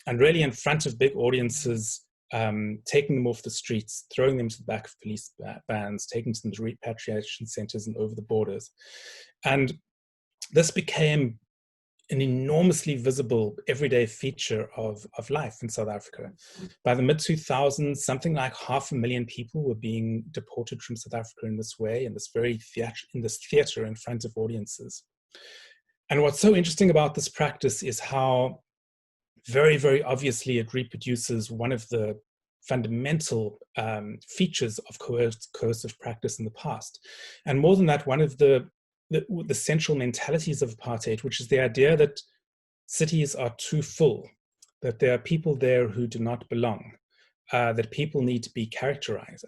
and really in front of big audiences, taking them off the streets, throwing them to the back of police vans, taking them to repatriation centers and over the borders. And this became an enormously visible everyday feature of life in South Africa. By the mid-2000s, something like 500,000 people were being deported from South Africa in this way, in this very theater in front of audiences. And what's so interesting about this practice is how very, very obviously it reproduces one of the fundamental features of coercive practice in the past. And more than that, one of the central mentalities of apartheid, which is the idea that cities are too full, that there are people there who do not belong, that people need to be characterized,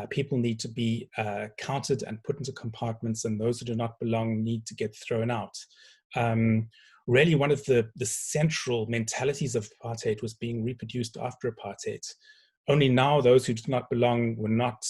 people need to be counted and put into compartments, and those who do not belong need to get thrown out. Really, one of the central mentalities of apartheid was being reproduced after apartheid. Only now those who did not belong were not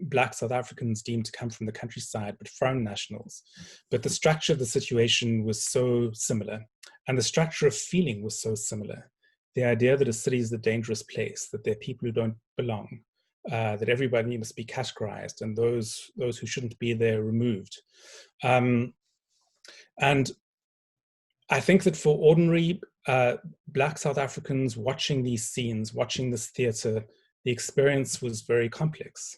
Black South Africans deemed to come from the countryside, but foreign nationals. But the structure of the situation was so similar, and the structure of feeling was so similar. The idea that a city is a dangerous place, that there are people who don't belong, that everybody must be categorized, and those who shouldn't be there removed. And I think that for ordinary Black South Africans watching these scenes, watching this theater, the experience was very complex.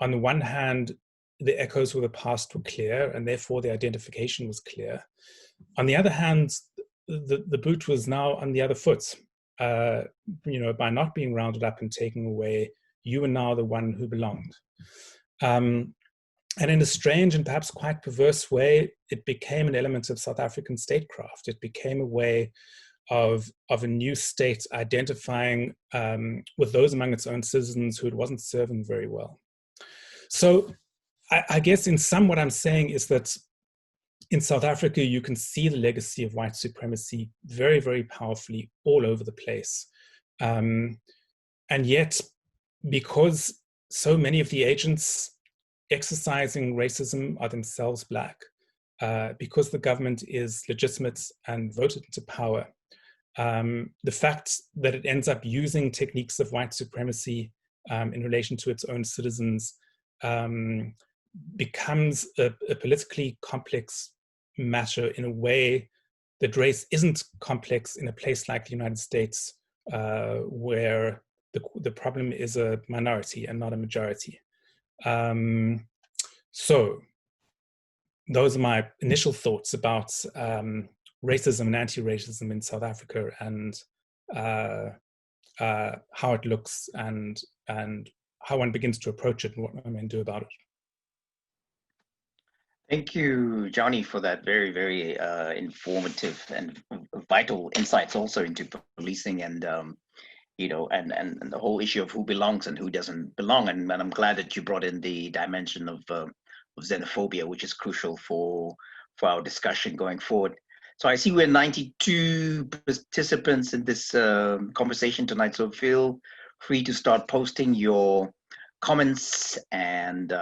On the one hand, the echoes of the past were clear, and therefore the identification was clear. On the other hand, the boot was now on the other foot. By not being rounded up and taken away, you were now the one who belonged. And in a strange and perhaps quite perverse way, it became an element of South African statecraft. It became a way of a new state identifying with those among its own citizens who it wasn't serving very well. So I guess in sum, what I'm saying is that in South Africa, you can see the legacy of white supremacy very, very powerfully all over the place. And yet, because so many of the agents exercising racism are themselves Black, because the government is legitimate and voted into power. The fact that it ends up using techniques of white supremacy in relation to its own citizens becomes a politically complex matter in a way that race isn't complex in a place like the United States, where the problem is a minority and not a majority. So those are my initial thoughts about racism and anti-racism in South Africa, and how it looks, and how one begins to approach it and what one can do about it. Thank you, Johnny, for that very, very informative and vital insights also into policing and you know, and the whole issue of who belongs and who doesn't belong. And I'm glad that you brought in the dimension of xenophobia, which is crucial for our discussion going forward. So I see we're 92 participants in this conversation tonight. So feel free to start posting your comments and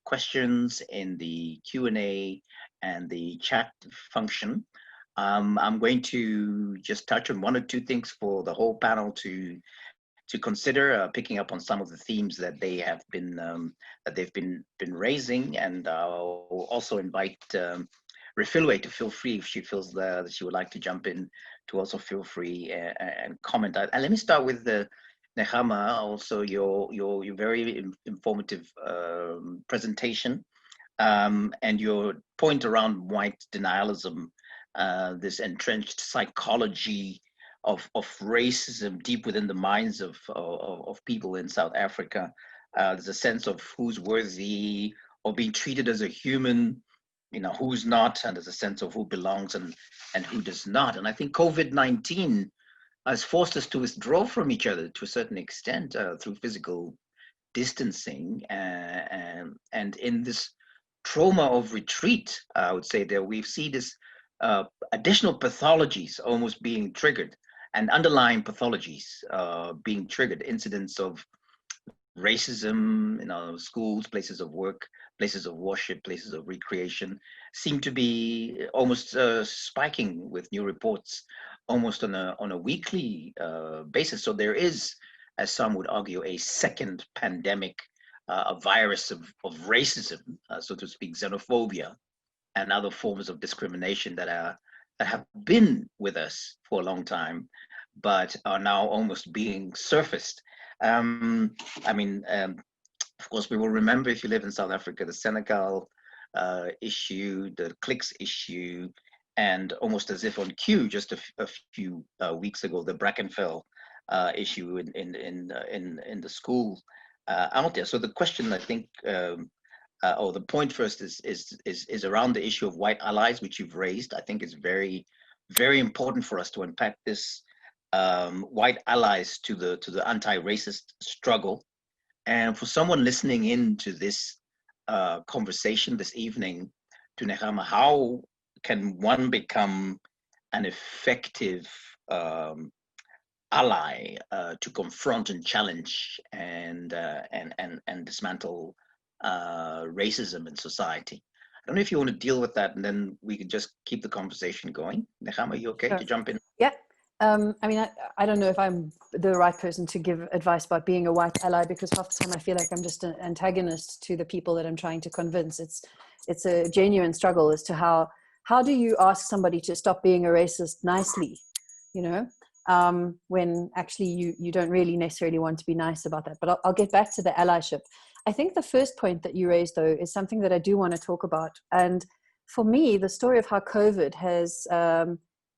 questions in the Q&A and the chat function. I'm going to just touch on one or two things for the whole panel to consider, picking up on some of the themes that they have been that they've been raising, and I'll also invite Refilwe to feel free if she feels that she would like to jump in, to also feel free and comment. And let me start with Hama, also your very informative presentation and your point around white denialism, this entrenched psychology of racism deep within the minds of people in South Africa. There's a sense of who's worthy of being treated as a human, you know, who's not, and there's a sense of who belongs and who does not. And I think COVID-19 has forced us to withdraw from each other to a certain extent through physical distancing, and in this trauma of retreat, I would say that we see this additional pathologies almost being triggered, and underlying pathologies being triggered, incidents of racism, you know, schools, places of work, places of worship, places of recreation, seem to be almost spiking with new reports almost on a weekly basis. So there is, as some would argue, a second pandemic, a virus of racism, so to speak, xenophobia, and other forms of discrimination that have been with us for a long time, but are now almost being surfaced. I mean, of course, we will remember, if you live in South Africa, the Senegal issue, the cliques issue, and almost as if on cue, just a few weeks ago, the Brackenfell issue in the school out there. So the question, I think, or the point first is around the issue of white allies, which you've raised. I think is very, very important for us to unpack this white allies to the anti-racist struggle. And for someone listening in to this conversation this evening, to Nehama, how can one become an effective ally to confront and challenge and dismantle racism in society? I don't know if you want to deal with that, and then we can just keep the conversation going. Nehama, are you okay to jump in? Yeah. I mean, I don't know if I'm the right person to give advice about being a white ally, because half the time I feel like I'm just an antagonist to the people that I'm trying to convince. It's a genuine struggle as to how do you ask somebody to stop being a racist nicely, you know, when actually you don't really necessarily want to be nice about that. But I'll get back to the allyship. I think the first point that you raised, though, is something that I do want to talk about. And for me, the story of how COVID has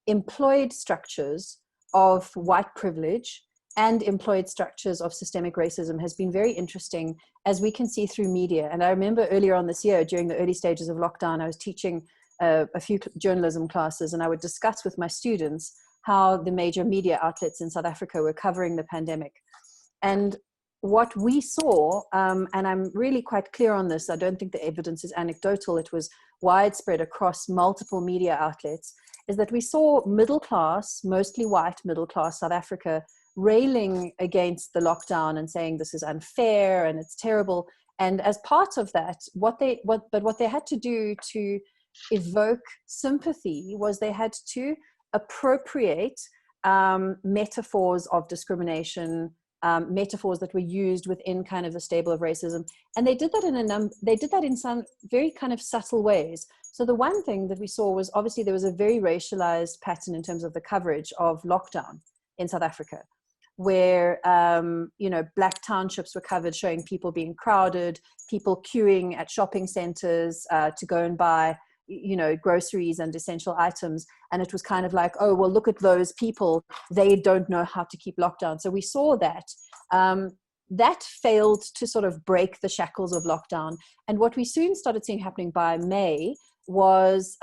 employed structures of white privilege and employed structures of systemic racism has been very interesting, as we can see through media. And I remember earlier on this year, during the early stages of lockdown, I was teaching a few journalism classes, and I would discuss with my students how the major media outlets in South Africa were covering the pandemic. And what we saw, and I'm really quite clear on this, I don't think the evidence is anecdotal, it was widespread across multiple media outlets, is that we saw middle class, mostly white middle class South Africa railing against the lockdown and saying this is unfair and it's terrible. And as part of that, what they had to do to evoke sympathy was they had to appropriate metaphors of discrimination, metaphors that were used within kind of the stable of racism, and they did that in some very kind of subtle ways. So the one thing that we saw was, obviously there was a very racialized pattern in terms of the coverage of lockdown in South Africa, where black townships were covered, showing people being crowded, people queuing at shopping centers to go and buy groceries and essential items. And it was kind of like, oh, well, look at those people, they don't know how to keep lockdown. So we saw that that failed to sort of break the shackles of lockdown. And what we soon started seeing happening by May was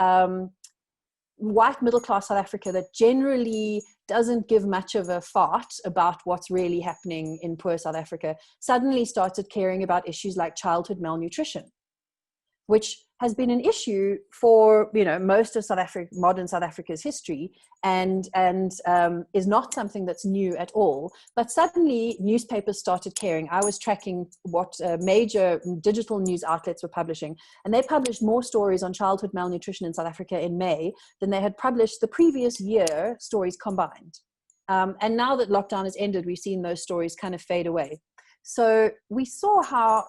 white middle-class South Africa that generally doesn't give much of a fart about what's really happening in poor South Africa, suddenly started caring about issues like childhood malnutrition, which has been an issue for most of modern South Africa's history, and is not something that's new at all. But suddenly newspapers started caring. I was tracking what major digital news outlets were publishing, and they published more stories on childhood malnutrition in South Africa in May than they had published the previous year, stories combined. And now that lockdown has ended, we've seen those stories kind of fade away. So we saw how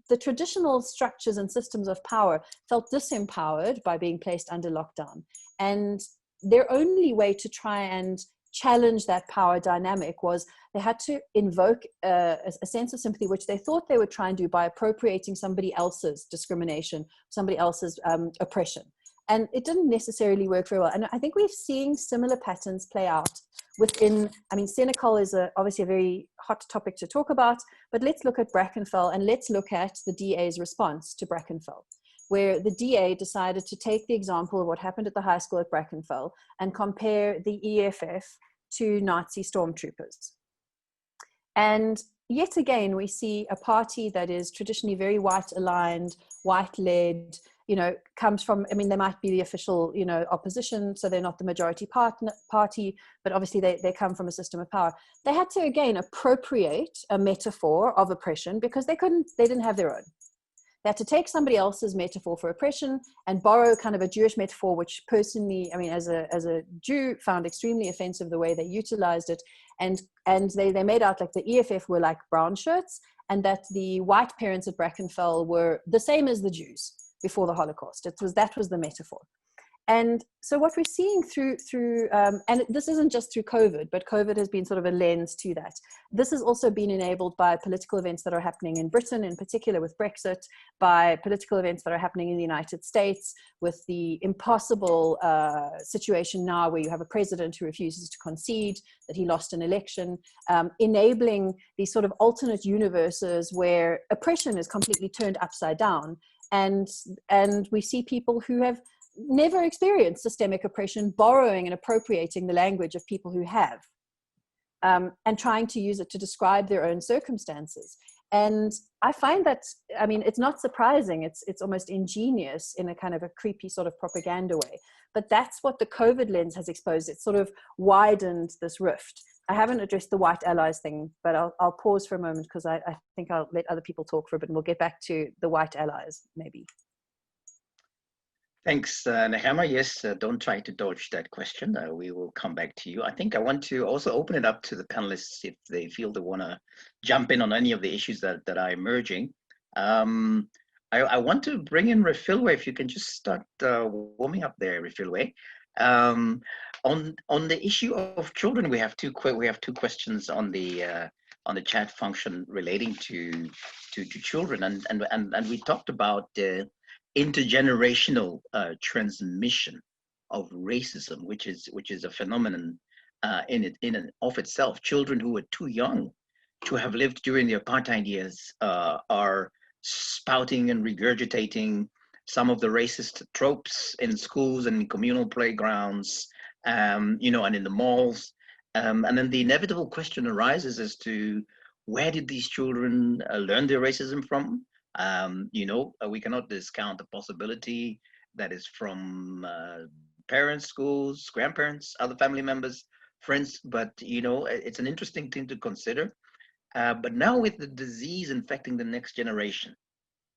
the traditional structures and systems of power felt disempowered by being placed under lockdown. And their only way to try and challenge that power dynamic was they had to invoke a sense of sympathy, which they thought they would try and do by appropriating somebody else's discrimination, somebody else's oppression. And it didn't necessarily work very well. And I think we're seeing similar patterns play out within, Senegal is obviously a very hot topic to talk about, but let's look at Brackenfell, and let's look at the DA's response to Brackenfell, where the DA decided to take the example of what happened at the high school at Brackenfell and compare the EFF to Nazi stormtroopers. And yet again, we see a party that is traditionally very white aligned, white led, comes from, they might be the official, opposition, so they're not the majority party, but obviously they come from a system of power. They had to, again, appropriate a metaphor of oppression because they didn't have their own. They had to take somebody else's metaphor for oppression and borrow kind of a Jewish metaphor, which personally, as a Jew, found extremely offensive the way they utilized it. And they made out like the EFF were like brown shirts, and that the white parents at Brackenfell were the same as the Jews before the Holocaust. That was the metaphor. And so what we're seeing through and this isn't just through COVID, but COVID has been sort of a lens to that. This has also been enabled by political events that are happening in Britain, in particular with Brexit, by political events that are happening in the United States, with the impossible situation now where you have a president who refuses to concede that he lost an election, enabling these sort of alternate universes where oppression is completely turned upside down. And we see people who have never experienced systemic oppression borrowing and appropriating the language of people who have, and trying to use it to describe their own circumstances. And I find that, it's not surprising, it's almost ingenious in a kind of a creepy sort of propaganda way, but that's what the COVID lens has exposed. It sort of widened this rift. I haven't addressed the white allies thing, but I'll pause for a moment because I think I'll let other people talk for a bit, and we'll get back to the white allies maybe. Thanks, Nehama. Yes, don't try to dodge that question. We will come back to you. I think I want to also open it up to the panelists if they feel they want to jump in on any of the issues that are emerging. I want to bring in Refilwe, if you can just start warming up there, Refilwe. On the issue of children, we have two questions on the chat function relating to children, and we talked about intergenerational transmission of racism, which is a phenomenon in and of itself. Children who were too young to have lived during the apartheid years are spouting and regurgitating some of the racist tropes in schools and in communal playgrounds, and in the malls. And then the inevitable question arises as to where did these children learn their racism from? We cannot discount the possibility that is from parents, schools, grandparents, other family members, friends, but it's an interesting thing to consider. But now with the disease infecting the next generation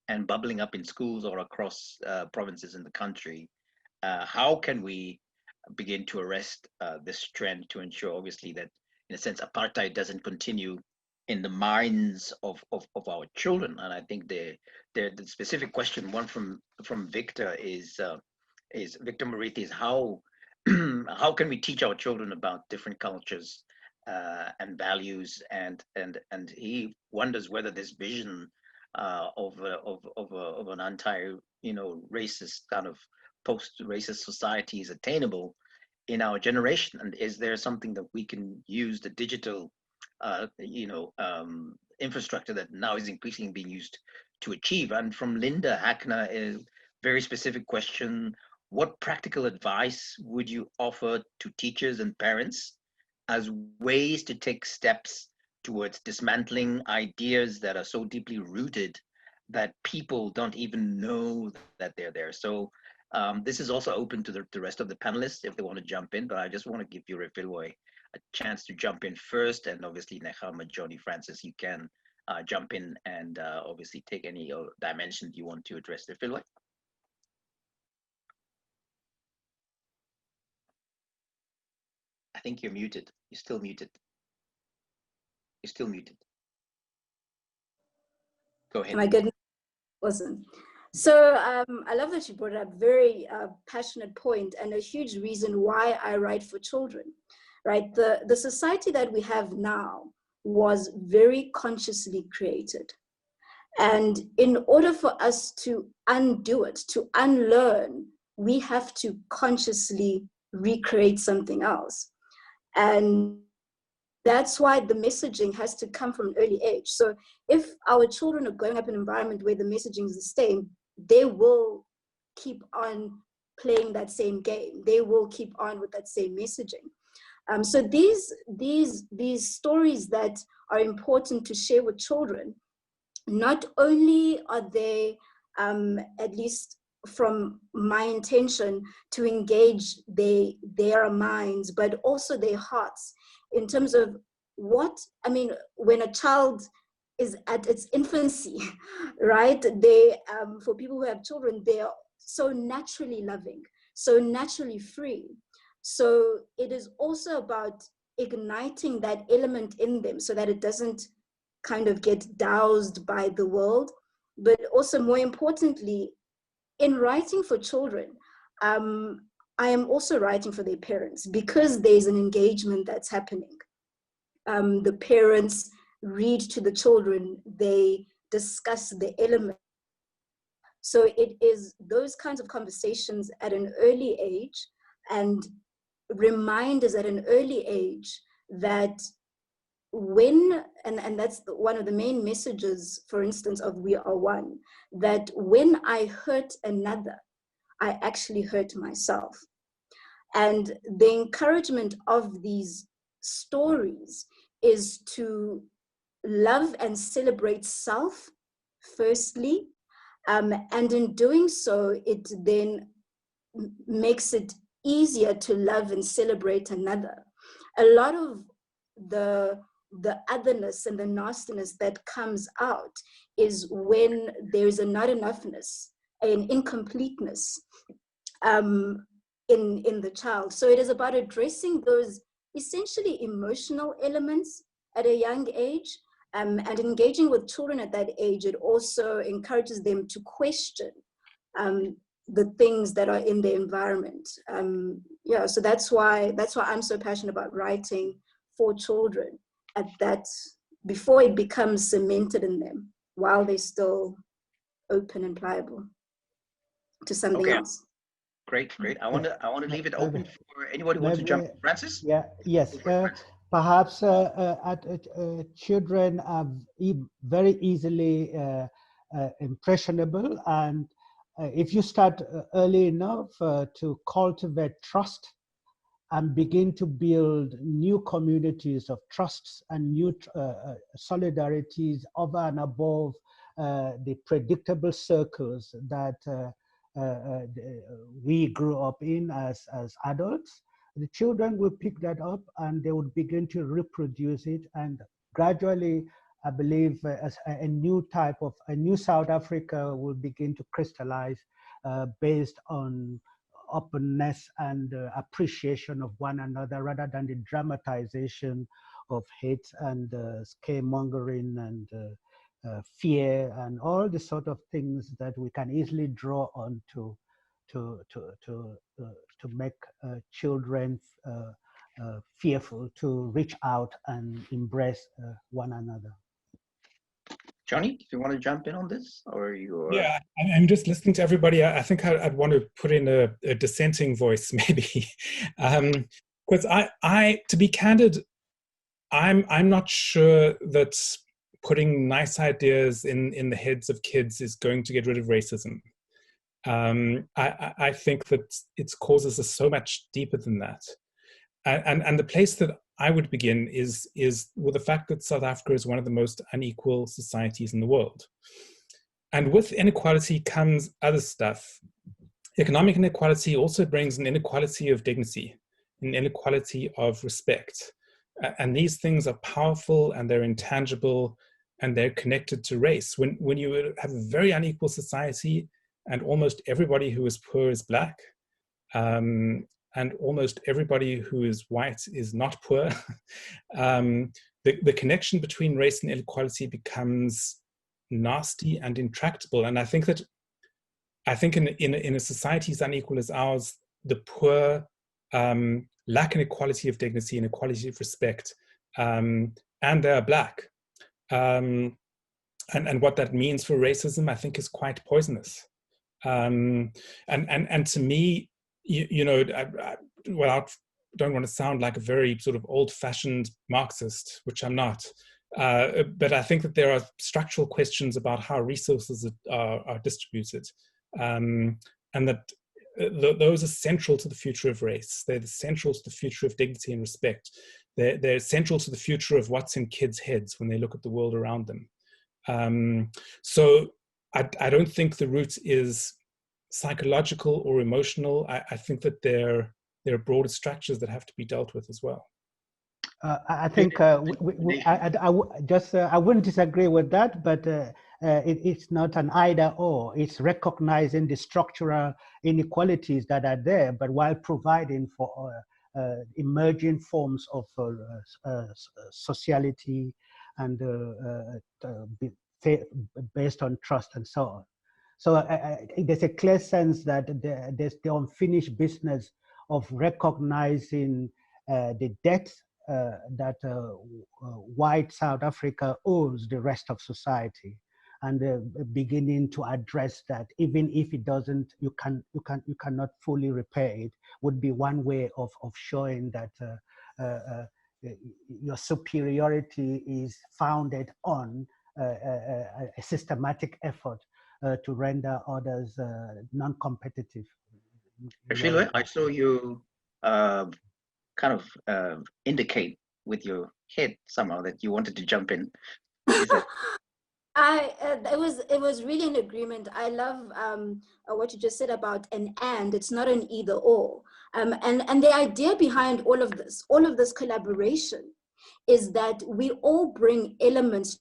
and bubbling up in schools or across provinces in the country, how can we begin to arrest this trend to ensure, obviously, that in a sense apartheid doesn't continue in the minds of our children? And I think the specific question, one from Victor, is Victor Marithi, is how how can we teach our children about different cultures and values, and he wonders whether this vision of an anti, racist kind of post-racist society is attainable in our generation, and is there something that we can use the digital infrastructure that now is increasingly being used to achieve? And from Linda Hackner, a very specific question: what practical advice would you offer to teachers and parents as ways to take steps towards dismantling ideas that are so deeply rooted that people don't even know that they're there? So this is also open to the rest of the panelists if they want to jump in, but I just want to give you, Refilwe, a chance to jump in first, and obviously Nechama, Johnny, Francis, you can jump in and obviously take any dimensions you want to address. Refilwe? I think you're muted. You're still muted. You're still muted. Go ahead. My goodness, awesome. So I love that you brought up very passionate point, and a huge reason why I write for children, right? The society that we have now was very consciously created. And in order for us to undo it, to unlearn, we have to consciously recreate something else. And that's why the messaging has to come from an early age. So if our children are growing up in an environment where the messaging is the same, they will keep on playing that same game. They will keep on with that same messaging. So these stories that are important to share with children, not only are they, at least from my intention, to engage their minds, but also their hearts, in terms of when a child is at its infancy, right? They, for people who have children, they are so naturally loving, so naturally free. So it is also about igniting that element in them so that it doesn't kind of get doused by the world. But also, more importantly, in writing for children, I am also writing for their parents, because there's an engagement that's happening. The parents read to the children, they discuss the element. So it is those kinds of conversations at an early age, and reminders at an early age that when, and that's one of the main messages, for instance, of We Are One, that when I hurt another, I actually hurt myself. And the encouragement of these stories is to love and celebrate self, firstly, and in doing so, it then makes it easier to love and celebrate another. A lot of the otherness and the nastiness that comes out is when there's a not enoughness, an incompleteness in the child. So it is about addressing those essentially emotional elements at a young age, and engaging with children at that age. It also encourages them to question the things that are in the environment. So that's why I'm so passionate about writing for children at that, before it becomes cemented in them, while they're still open and pliable to something else. Great. I want to leave it open for anybody who wants to jump in. Francis? Yes. Perhaps children are very easily impressionable, and if you start early enough to cultivate trust and begin to build new communities of trusts and new solidarities over and above the predictable circles that we grew up in as adults, the children will pick that up and they would begin to reproduce it, and gradually, I believe as a new South Africa will begin to crystallize based on openness and appreciation of one another, rather than the dramatization of hate and scaremongering and fear and all the sort of things that we can easily draw on to make children fearful to reach out and embrace one another. Johnny, do you want to jump in on this, or you? Yeah, I'm just listening to everybody. I think I'd want to put in a dissenting voice, maybe, because to be candid, I'm not sure that putting nice ideas in the heads of kids is going to get rid of racism. I think that its causes are so much deeper than that, and the place that I would begin is with the fact that South Africa is one of the most unequal societies in the world. And with inequality comes other stuff. Economic inequality also brings an inequality of dignity, an inequality of respect. And these things are powerful and they're intangible and they're connected to race. When you have a very unequal society and almost everybody who is poor is Black, and almost everybody who is white is not poor, the connection between race and inequality becomes nasty and intractable. And I think in a society as unequal as ours, the poor lack an equality of dignity and equality of respect, and they are Black. And what that means for racism, I think, is quite poisonous. And to me, I don't want to sound like a very sort of old-fashioned Marxist, which I'm not, but I think that there are structural questions about how resources are distributed, and that those are central to the future of race. They're central to the future of dignity and respect. They're central to the future of what's in kids' heads when they look at the world around them. So I don't think the root is psychological or emotional. I think that there are broader structures that have to be dealt with as well. I think I wouldn't disagree with that, but it's not an either or. It's recognizing the structural inequalities that are there, but while providing for emerging forms of sociality and based on trust and so on. So there's a clear sense that there's the unfinished business of recognizing the debt that white South Africa owes the rest of society, and beginning to address that, even if it doesn't, you cannot fully repay it, would be one way of showing that your superiority is founded on a systematic effort to render others non-competitive. Actually, I saw you kind of indicate with your head somehow that you wanted to jump in. It was really an agreement. I love what you just said about an and. It's not an either or. And the idea behind all of this collaboration, is that we all bring elements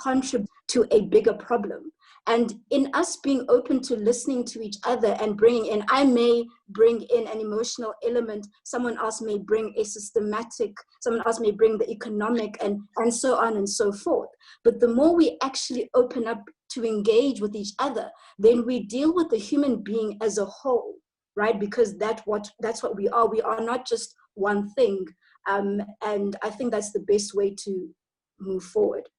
contribute to a bigger problem. And in us being open to listening to each other and bringing in, I may bring in an emotional element, someone else may bring a systematic, someone else may bring the economic, and so on and so forth. But the more we actually open up to engage with each other, then we deal with the human being as a whole, right? Because that's what we are. We are not just one thing. And I think that's the best way to move forward.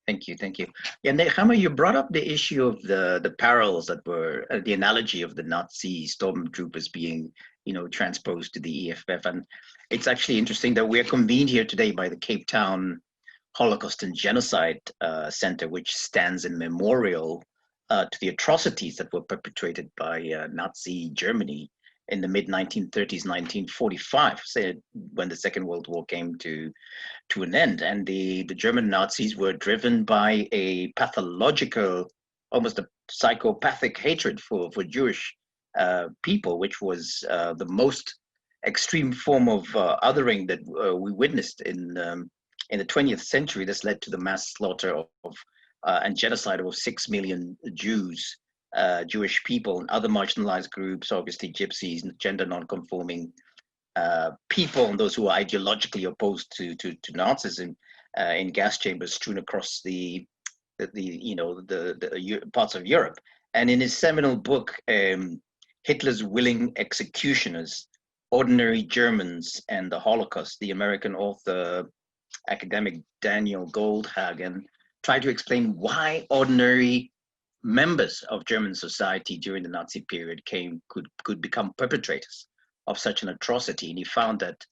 Thank you. And then, Hama, you brought up the issue of the parallels that were the analogy of the Nazi stormtroopers being, transposed to the EFF. And it's actually interesting that we're convened here today by the Cape Town Holocaust and Genocide Center, which stands in memorial to the atrocities that were perpetrated by Nazi Germany in the mid-1930s, 1945, when the Second World War came to an end. And the German Nazis were driven by a pathological, almost a psychopathic hatred for Jewish people, which was the most extreme form of othering that we witnessed in in the 20th century, this led to the mass slaughter of and genocide of 6 million Jews, Jewish people, and other marginalized groups, obviously gypsies, gender non-conforming people, and those who are ideologically opposed to Nazism, in gas chambers strewn across the parts of Europe. And in his seminal book, Hitler's Willing Executioners, Ordinary Germans and the Holocaust, the American author, academic Daniel Goldhagen tried to explain why ordinary members of German society during the Nazi period could become perpetrators of such an atrocity. And he found that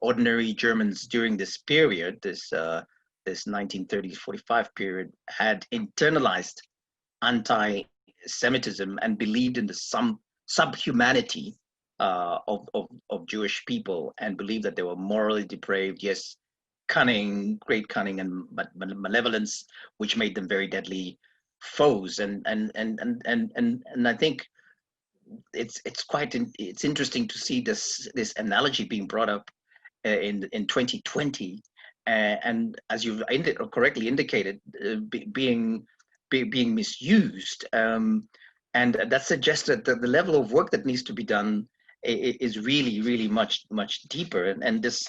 ordinary Germans during this period, this 1930-45 period, had internalized anti-Semitism and believed in the subhumanity of Jewish people, and believed that they were morally depraved, yes, cunning, great cunning and malevolence, which made them very deadly foes. And I think it's interesting to see this analogy being brought up in 2020, and as you've correctly indicated, being misused, and that suggests that the level of work that needs to be done is really much deeper, and this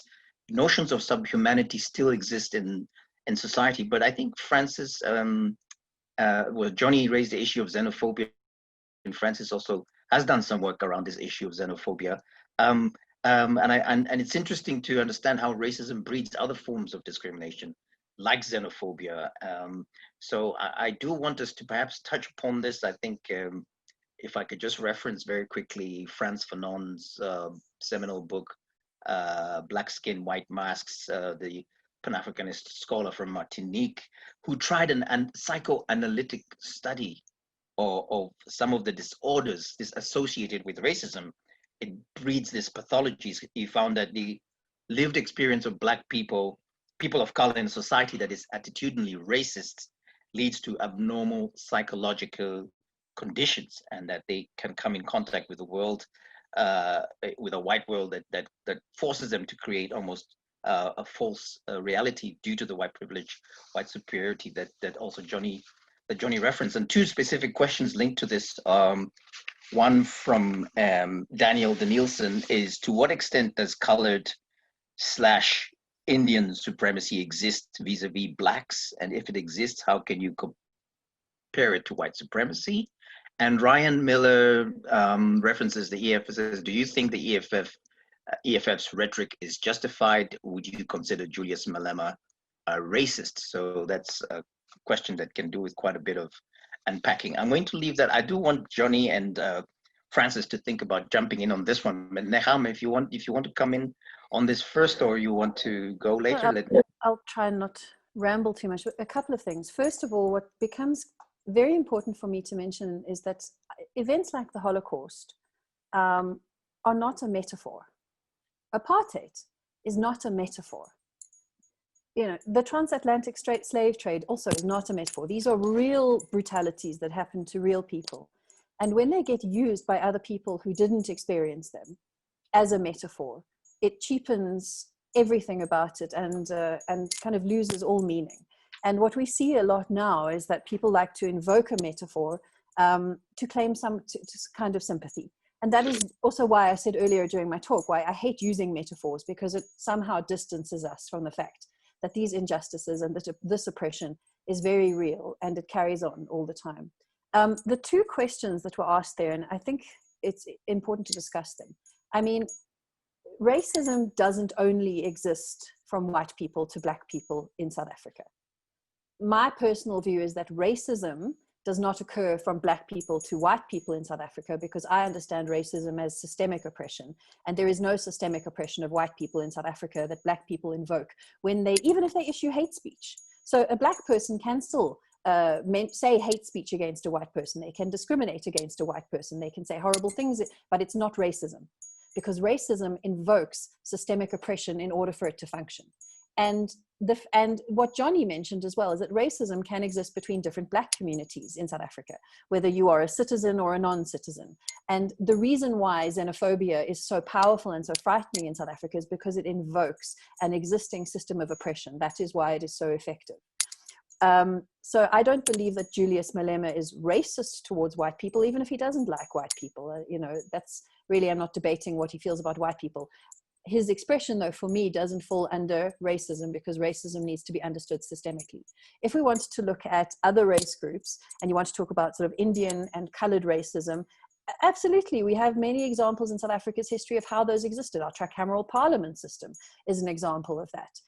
notions of subhumanity still exist in society. But I think Francis, Johnny raised the issue of xenophobia, and Francis also has done some work around this issue of xenophobia. And it's interesting to understand how racism breeds other forms of discrimination, like xenophobia. So I do want us to perhaps touch upon this. I think if I could just reference very quickly Frantz Fanon's seminal book, Black Skin, White Masks, the Pan-Africanist scholar from Martinique, who tried a psychoanalytic study of some of the disorders associated with racism. It breeds these pathologies. He found that the lived experience of Black people of color in a society that is attitudinally racist, leads to abnormal psychological conditions, and that they can come in contact with the world, with a white world that forces them to create almost a false reality due to the white privilege, white superiority that also Johnny referenced. And two specific questions linked to this. One from Daniel Danielson is, to what extent does colored / Indian supremacy exist vis-a-vis Blacks? And if it exists, how can you compare it to white supremacy? And Ryan Miller references the EFF, says, do you think the EFF's rhetoric is justified? Would you consider Julius Malema a racist? So that's a question that can do with quite a bit of unpacking. I'm going to leave that. I do want Johnny and Francis to think about jumping in on this one. But Neham, if you want to come in on this first, or you want to go later, I'll try and not ramble too much. A couple of things. First of all, what becomes very important for me to mention is that events like the Holocaust are not a metaphor. Apartheid is not a metaphor. The transatlantic slave trade also is not a metaphor. These are real brutalities that happen to real people. And when they get used by other people who didn't experience them as a metaphor, it cheapens everything about it and kind of loses all meaning. And what we see a lot now is that people like to invoke a metaphor to claim some kind of sympathy. And that is also why I said earlier during my talk, why I hate using metaphors, because it somehow distances us from the fact that these injustices and this oppression is very real, and it carries on all the time. The two questions that were asked there, and I think it's important to discuss them. I mean, racism doesn't only exist from white people to Black people in South Africa. My personal view is that racism does not occur from Black people to white people in South Africa, because I understand racism as systemic oppression, and there is no systemic oppression of white people in South Africa that Black people invoke even if they issue hate speech. So a Black person can still say hate speech against a white person. They can discriminate against a white person. They can say horrible things, but it's not racism, because racism invokes systemic oppression in order for it to function. And what Johnny mentioned as well is that racism can exist between different Black communities in South Africa, whether you are a citizen or a non-citizen. And the reason why xenophobia is so powerful and so frightening in South Africa is because it invokes an existing system of oppression. That is why it is so effective. So I don't believe that Julius Malema is racist towards white people, even if he doesn't like white people. You know, that's really, I'm not debating what he feels about white people. His expression, though, for me, doesn't fall under racism, because racism needs to be understood systemically. If we want to look at other race groups, and you want to talk about sort of Indian and colored racism, absolutely, we have many examples in South Africa's history of how those existed. Our tricameral parliament system is an example of that.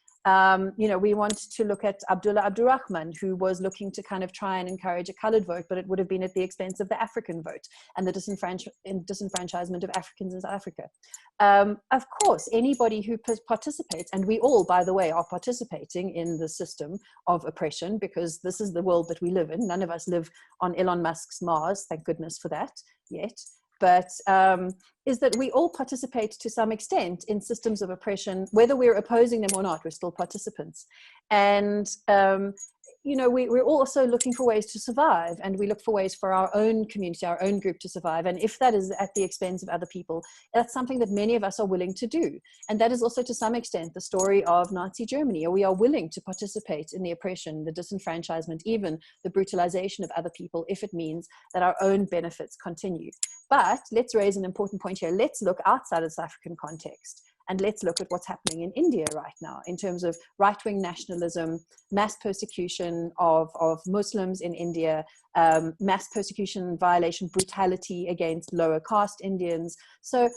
You know, we want to look at Abdullah Abdurrahman, who was looking to kind of try and encourage a colored vote, but it would have been at the expense of the African vote and the disenfranchisement of Africans in South Africa. Of course, anybody who participates, and we all, by the way, are participating in the system of oppression, because this is the world that we live in. None of us live on Elon Musk's Mars, thank goodness for that, yet. But is that we all participate to some extent in systems of oppression, whether we're opposing them or not, we're still participants. And, you know, we're also looking for ways to survive, and we look for ways for our own community, our own group to survive. And if that is at the expense of other people, that's something that many of us are willing to do. And that is also to some extent the story of Nazi Germany. We are willing to participate in the oppression, the disenfranchisement, even the brutalization of other people, if it means that our own benefits continue. But let's raise an important point here. Let's look outside of the South African context. And let's look at what's happening in India right now in terms of right-wing nationalism, mass persecution of Muslims in India, mass persecution, violation, brutality against lower caste Indians. So,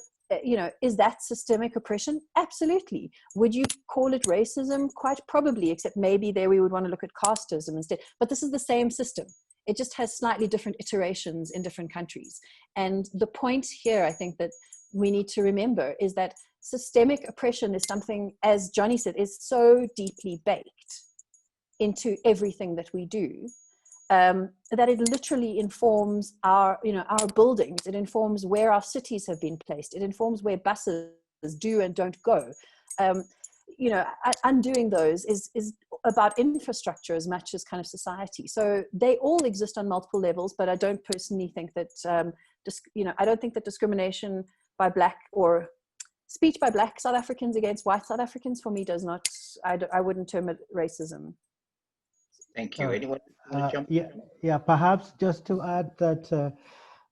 you know, is that systemic oppression? Absolutely. Would you call it racism? Quite probably, except maybe there we would want to look at casteism instead. But this is the same system. It just has slightly different iterations in different countries. And the point here, I think, that we need to remember is that systemic oppression is something, as Johnny said, is so deeply baked into everything that we do, that it literally informs our, you know, our buildings. It informs where our cities have been placed. It informs where buses do and don't go. You know, undoing those is about infrastructure as much as kind of society. So they all exist on multiple levels, but I don't personally think that, you know, I don't think that discrimination by Black or speech by Black South Africans against white South Africans, for me, does not, I wouldn't term it racism. Thank you. Anyone want to jump? Yeah, perhaps just to add that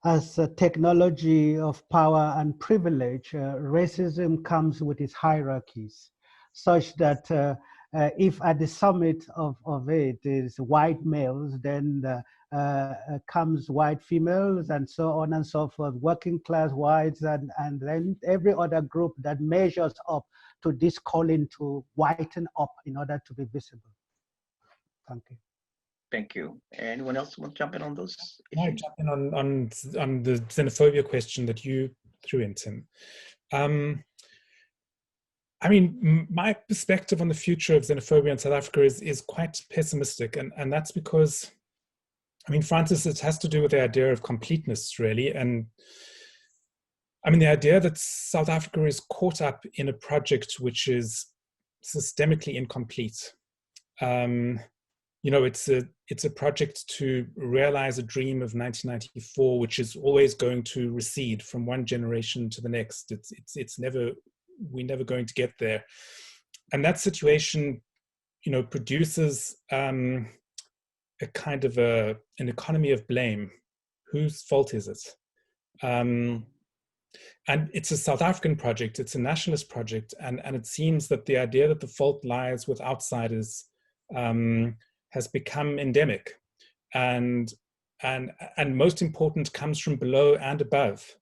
as a technology of power and privilege, racism comes with its hierarchies, such that if at the summit of it is white males, then comes white females, and so on and so forth, working class whites, and then every other group that measures up to this calling to whiten up in order to be visible. Thank you. Thank you. Anyone else want to jump in on those issues? I'll jump in on the xenophobia question that you threw in, Tim. I mean, my perspective on the future of xenophobia in South Africa is quite pessimistic, and that's because, I mean, Francis, it has to do with the idea of completeness, really. And I mean, the idea that South Africa is caught up in a project which is systemically incomplete. You know, it's a project to realize a dream of 1994, which is always going to recede from one generation to the next. We're never going to get there. And that situation, you know, produces a kind of an economy of blame. Whose fault is it? And it's a South African project, it's a nationalist project, and it seems that the idea that the fault lies with outsiders has become endemic, and most important, comes from below and above.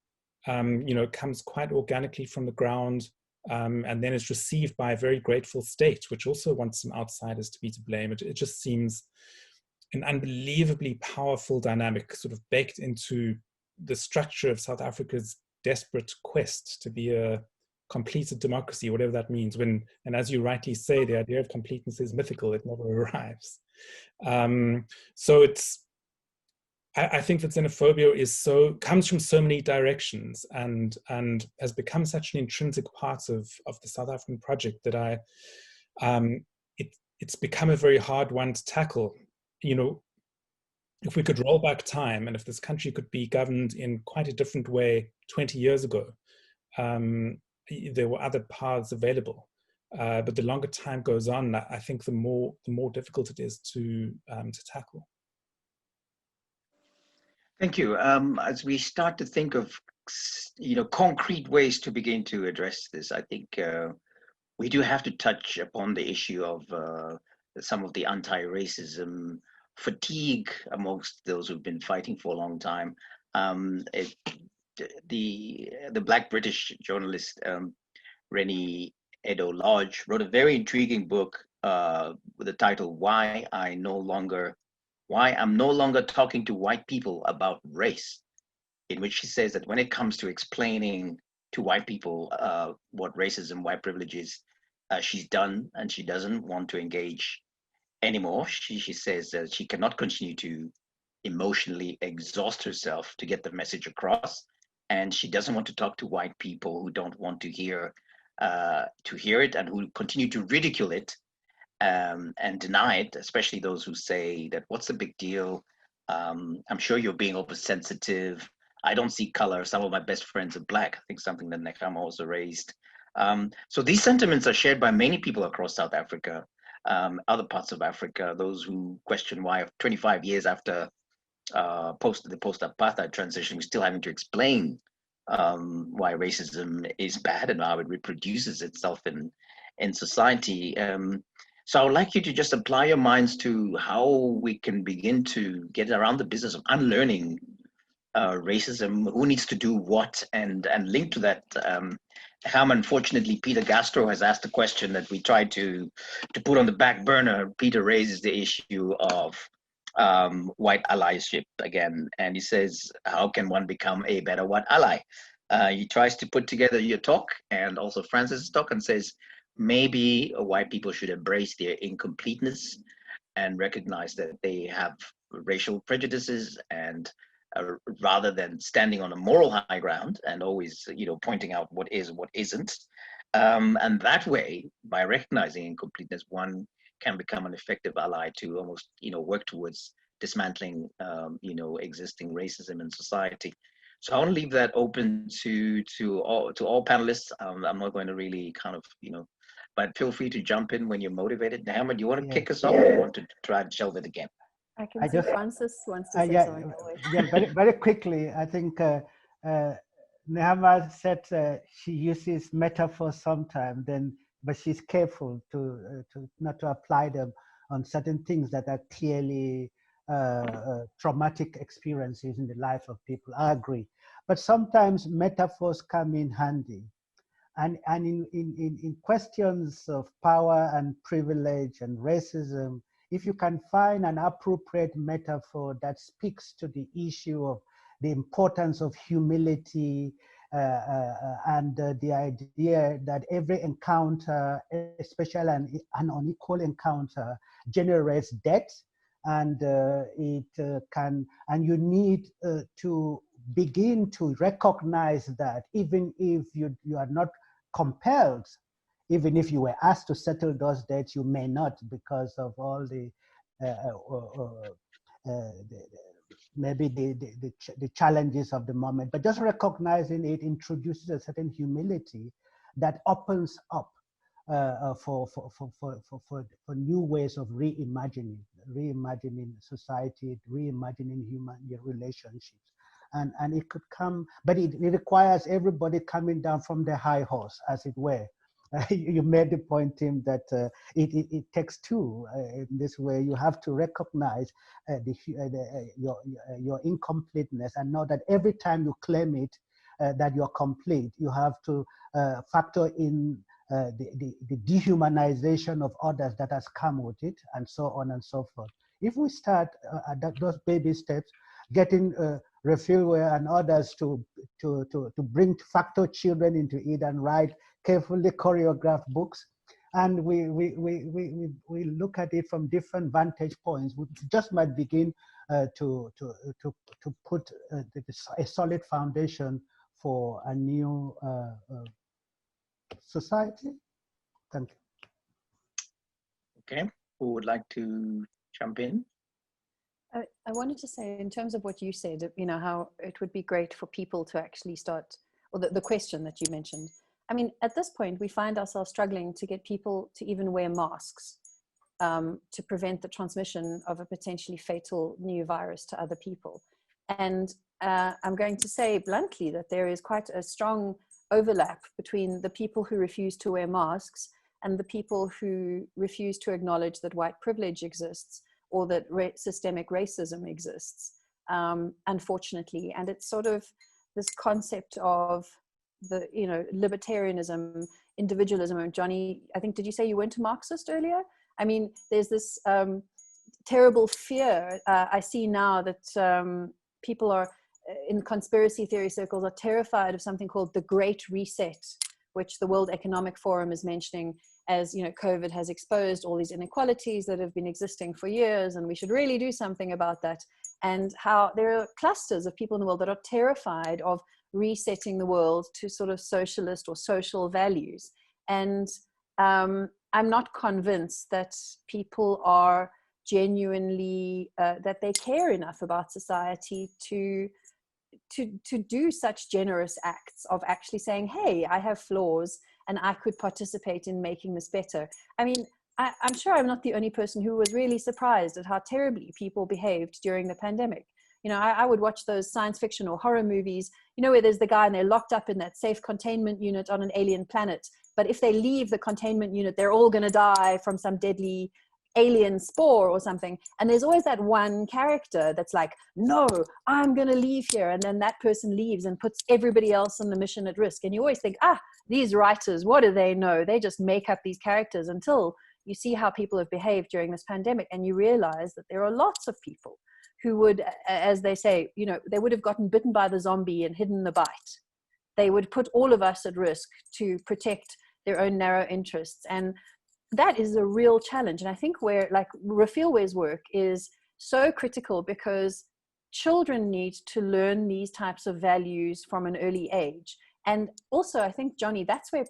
You know, it comes quite organically from the ground, and then is received by a very grateful state, which also wants some outsiders to be to blame. It just seems an unbelievably powerful dynamic, sort of baked into the structure of South Africa's desperate quest to be a completed democracy, whatever that means. And as you rightly say, the idea of completeness is mythical; it never arrives. So I think that xenophobia comes from so many directions, and has become such an intrinsic part of the South African project that it's become a very hard one to tackle. You know, if we could roll back time, and if this country could be governed in quite a different way 20 years ago, there were other paths available. But the longer time goes on, I think the more difficult it is to tackle. Thank you. As we start to think of, concrete ways to begin to address this, I think we do have to touch upon the issue of some of the anti-racism fatigue amongst those who've been fighting for a long time. The Black British journalist Rennie Edo-Lodge wrote a very intriguing book with the title "Why I'm No Longer Talking to White People About Race," in which she says that when it comes to explaining to white people what racism, white privilege is, she's done, and she doesn't want to engage anymore. She says that she cannot continue to emotionally exhaust herself to get the message across, and she doesn't want to talk to white people who don't want to hear it and who continue to ridicule it and deny it, especially those who say that what's the big deal? I'm sure you're being oversensitive. I don't see color. Some of my best friends are Black. I think something that Hama also raised. So these sentiments are shared by many people across South Africa, other parts of Africa, those who question why 25 years after the post-apartheid transition, we're still having to explain why racism is bad and how it reproduces itself in society. So I would like you to just apply your minds to how we can begin to get around the business of unlearning racism, who needs to do what, and link to that. Unfortunately, Peter Gastro has asked a question that we tried to put on the back burner. Peter raises the issue of white allyship again, and he says, how can one become a better white ally? He tries to put together your talk and also Francis's talk and says, maybe white people should embrace their incompleteness and recognize that they have racial prejudices, and rather than standing on a moral high ground and always, pointing out what is and what isn't. And that way, by recognizing incompleteness, one can become an effective ally to almost, work towards dismantling, existing racism in society. So I want to leave that open to all panelists. I'm not going to really kind of, but feel free to jump in when you're motivated. Hama, do you want to kick us off, or do you want to try and shelve it again? I can see Francis wants to say something. Very, very quickly, I think Hama said she uses metaphors sometimes, but she's careful to not to apply them on certain things that are clearly traumatic experiences in the life of people. I agree, but sometimes metaphors come in handy, and in questions of power and privilege and racism, if you can find an appropriate metaphor that speaks to the issue of the importance of humility and the idea that every encounter, especially an unequal encounter, generates debt, and you need to begin to recognize that even if you are not compelled, even if you were asked to settle those debts, you may not, because of all maybe the challenges of the moment. But just recognizing it introduces a certain humility that opens up for new ways of reimagining society, reimagining human relationships. And it could come, but it requires everybody coming down from the high horse, as it were. You made the point, Tim, that it takes two. In this way, you have to recognize your incompleteness and know that every time you claim it, that you're complete, you have to factor in the dehumanization of others that has come with it, and so on and so forth. If we start at those baby steps, getting Refilware and others to bring factor children into it and write carefully choreographed books, and we look at it from different vantage points, we just might begin to put a solid foundation for a new society. Thank you. Okay, who would like to jump in? I wanted to say, in terms of what you said, you know, how it would be great for people to actually start, or the question that you mentioned. I mean, at this point, we find ourselves struggling to get people to even wear masks to prevent the transmission of a potentially fatal new virus to other people. And I'm going to say bluntly that there is quite a strong overlap between the people who refuse to wear masks and the people who refuse to acknowledge that white privilege exists, or that systemic racism exists, unfortunately. And it's sort of this concept of the, you know, libertarianism, individualism. And Johnny, I think, did you say you weren't a Marxist earlier? I mean, there's this terrible fear. I see now that people are, in conspiracy theory circles, are terrified of something called the Great Reset, which the World Economic Forum is mentioning as, you know, COVID has exposed all these inequalities that have been existing for years, and we should really do something about that. And how there are clusters of people in the world that are terrified of resetting the world to sort of socialist or social values. And I'm not convinced that people are genuinely, that they care enough about society to do such generous acts of actually saying, hey, I have flaws and I could participate in making this better. I mean, I'm sure I'm not the only person who was really surprised at how terribly people behaved during the pandemic. You know, I would watch those science fiction or horror movies, you know, where there's the guy and they're locked up in that safe containment unit on an alien planet. But if they leave the containment unit, they're all going to die from some deadly alien spore or something. And there's always that one character that's like, no, I'm going to leave here. And then that person leaves and puts everybody else on the mission at risk. And you always think, these writers, what do they know? They just make up these characters, until you see how people have behaved during this pandemic. And you realize that there are lots of people who would, as they say, you know, they would have gotten bitten by the zombie and hidden the bite. They would put all of us at risk to protect their own narrow interests. And that is a real challenge. And I think where, like, Rafilwe's work is so critical, because children need to learn these types of values from an early age. And also, I think, Johnny, that's where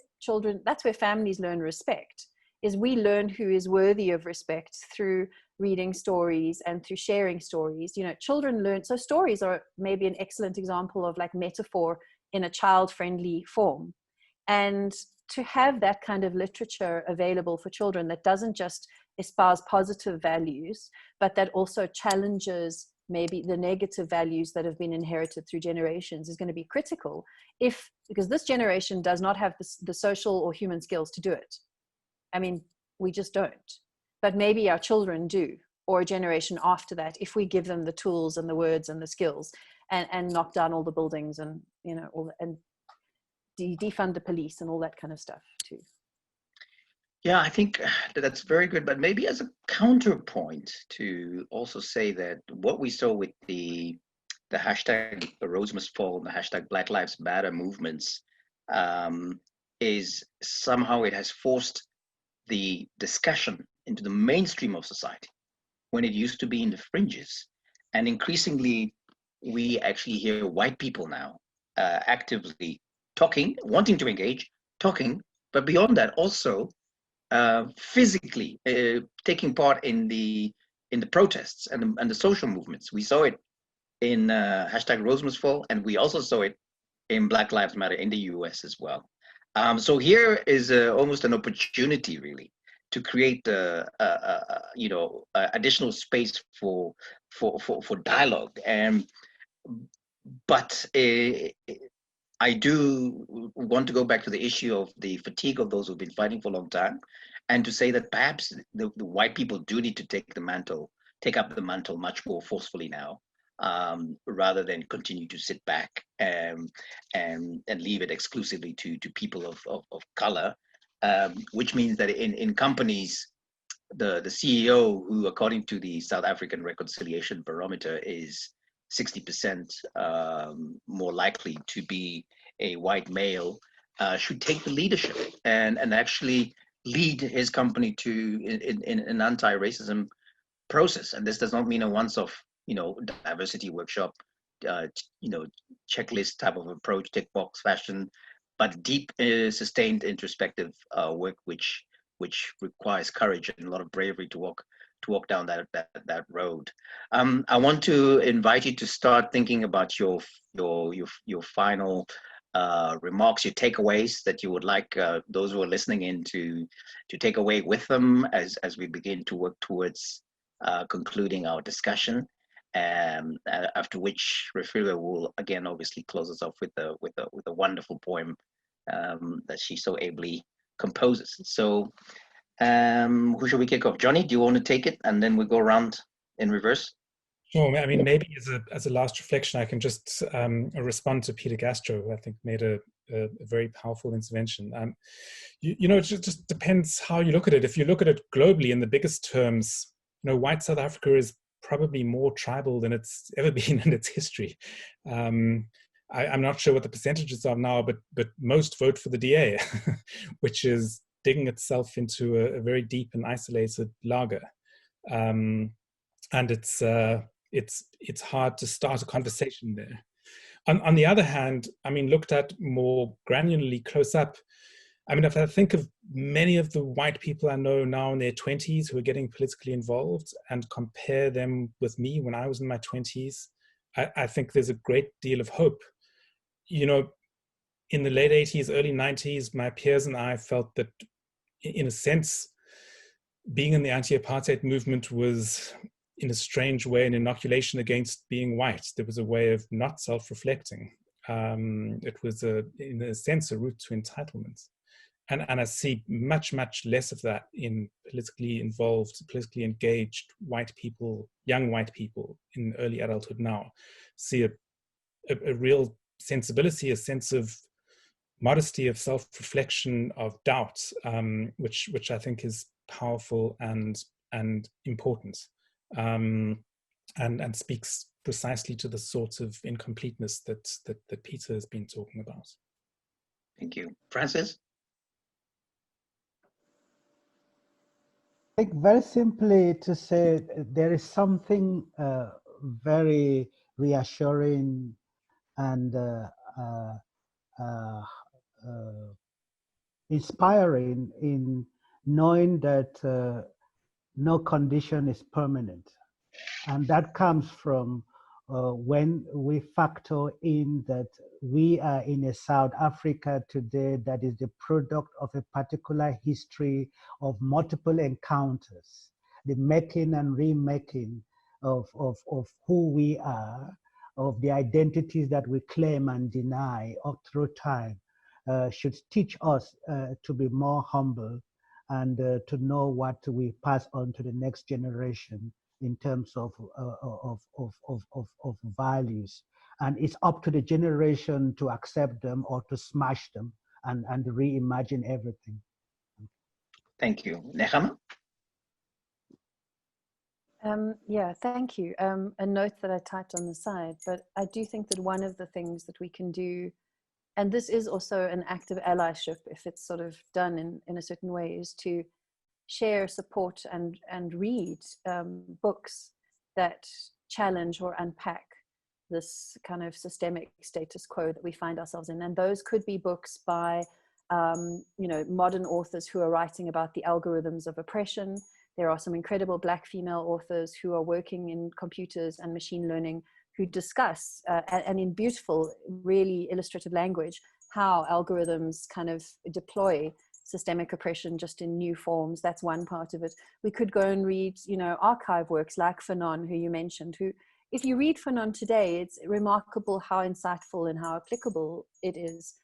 families learn respect, is we learn who is worthy of respect through reading stories and through sharing stories. You know, children learn, so stories are maybe an excellent example of like metaphor in a child-friendly form. And to have that kind of literature available for children that doesn't just espouse positive values, but that also challenges maybe the negative values that have been inherited through generations, is going to be critical, because this generation does not have the social or human skills to do it. I mean, we just don't. But maybe our children do, or a generation after that, if we give them the tools and the words and the skills, and knock down all the buildings and, you know, and defund the police and all that kind of stuff too. Yeah, I think that's very good. But maybe as a counterpoint, to also say that what we saw with the hashtag Rose Must Fall and the hashtag Black Lives Matter movements is somehow it has forced the discussion into the mainstream of society, when it used to be in the fringes. And increasingly, we actually hear white people now actively talking, wanting to engage, talking, but beyond that, also physically taking part in the protests and the social movements. We saw it in hashtag Rose Must Fall, and we also saw it in Black Lives Matter in the US as well. So here is almost an opportunity, really, to create additional space for dialogue. But I do want to go back to the issue of the fatigue of those who've been fighting for a long time, and to say that perhaps the white people do need to take up the mantle much more forcefully now, rather than continue to sit back and leave it exclusively to people of color, which means that in companies, the CEO, who according to the South African Reconciliation Barometer is 60% more likely to be a white male, should take the leadership and actually lead his company to in an anti-racism process. And this does not mean a once-off, diversity workshop, checklist type of approach, tick box fashion, but deep, sustained, introspective work, which which requires courage and a lot of bravery to walk down that road. I want to invite you to start thinking about your final remarks, your takeaways that you would like those who are listening in to take away with them as we begin to work towards concluding our discussion. After which Refugio will again obviously close us off with a wonderful poem that she so ably composes. So who should we kick off? Johnny, do you want to take it and then we go around in reverse? Sure. I mean, maybe as a last reflection, I can just respond to Peter Gastrow, who I think made a very powerful intervention. You know, it just depends how you look at it. If you look at it globally in the biggest terms, you know, white South Africa is probably more tribal than it's ever been in its history. I'm not sure what the percentages are now, but most vote for the DA, which is digging itself into a very deep and isolated lager. And it's hard to start a conversation there. On the other hand, I mean, looked at more granularly close up, I mean, if I think of many of the white people I know now in their 20s who are getting politically involved and compare them with me when I was in my 20s, I think there's a great deal of hope. You know, in the late 80s, early 90s, my peers and I felt that, in a sense, being in the anti-apartheid movement was, in a strange way, an inoculation against being white. There was a way of not self-reflecting. It was, in a sense, a route to entitlement. And I see much, much less of that in politically involved, politically engaged white people, young white people in early adulthood now. See a real sensibility, a sense of modesty, of self-reflection, of doubt, which I think is powerful and important, and speaks precisely to the sort of incompleteness that Peter has been talking about. Thank you. Francis? I think very simply to say there is something very reassuring and inspiring in knowing that no condition is permanent. And that comes from when we factor in that we are in a South Africa today that is the product of a particular history of multiple encounters, the making and remaking of who we are, of the identities that we claim and deny all through time, should teach us to be more humble and to know what we pass on to the next generation in terms of values. And it's up to the generation to accept them or to smash them and reimagine everything. Thank you. Nechama? Yeah, thank you. A note that I typed on the side, but I do think that one of the things that we can do, and this is also an act of allyship if it's sort of done in a certain way, is to share, support, and read books that challenge or unpack this kind of systemic status quo that we find ourselves in. And those could be books by you know, modern authors who are writing about the algorithms of oppression. There are some incredible Black female authors who are working in computers and machine learning who discuss, and in beautiful, really illustrative language, how algorithms kind of deploy systemic oppression just in new forms. That's one part of it. We could go and read, you know, archive works like Fanon, who you mentioned, who, if you read Fanon today, it's remarkable how insightful and how applicable it is.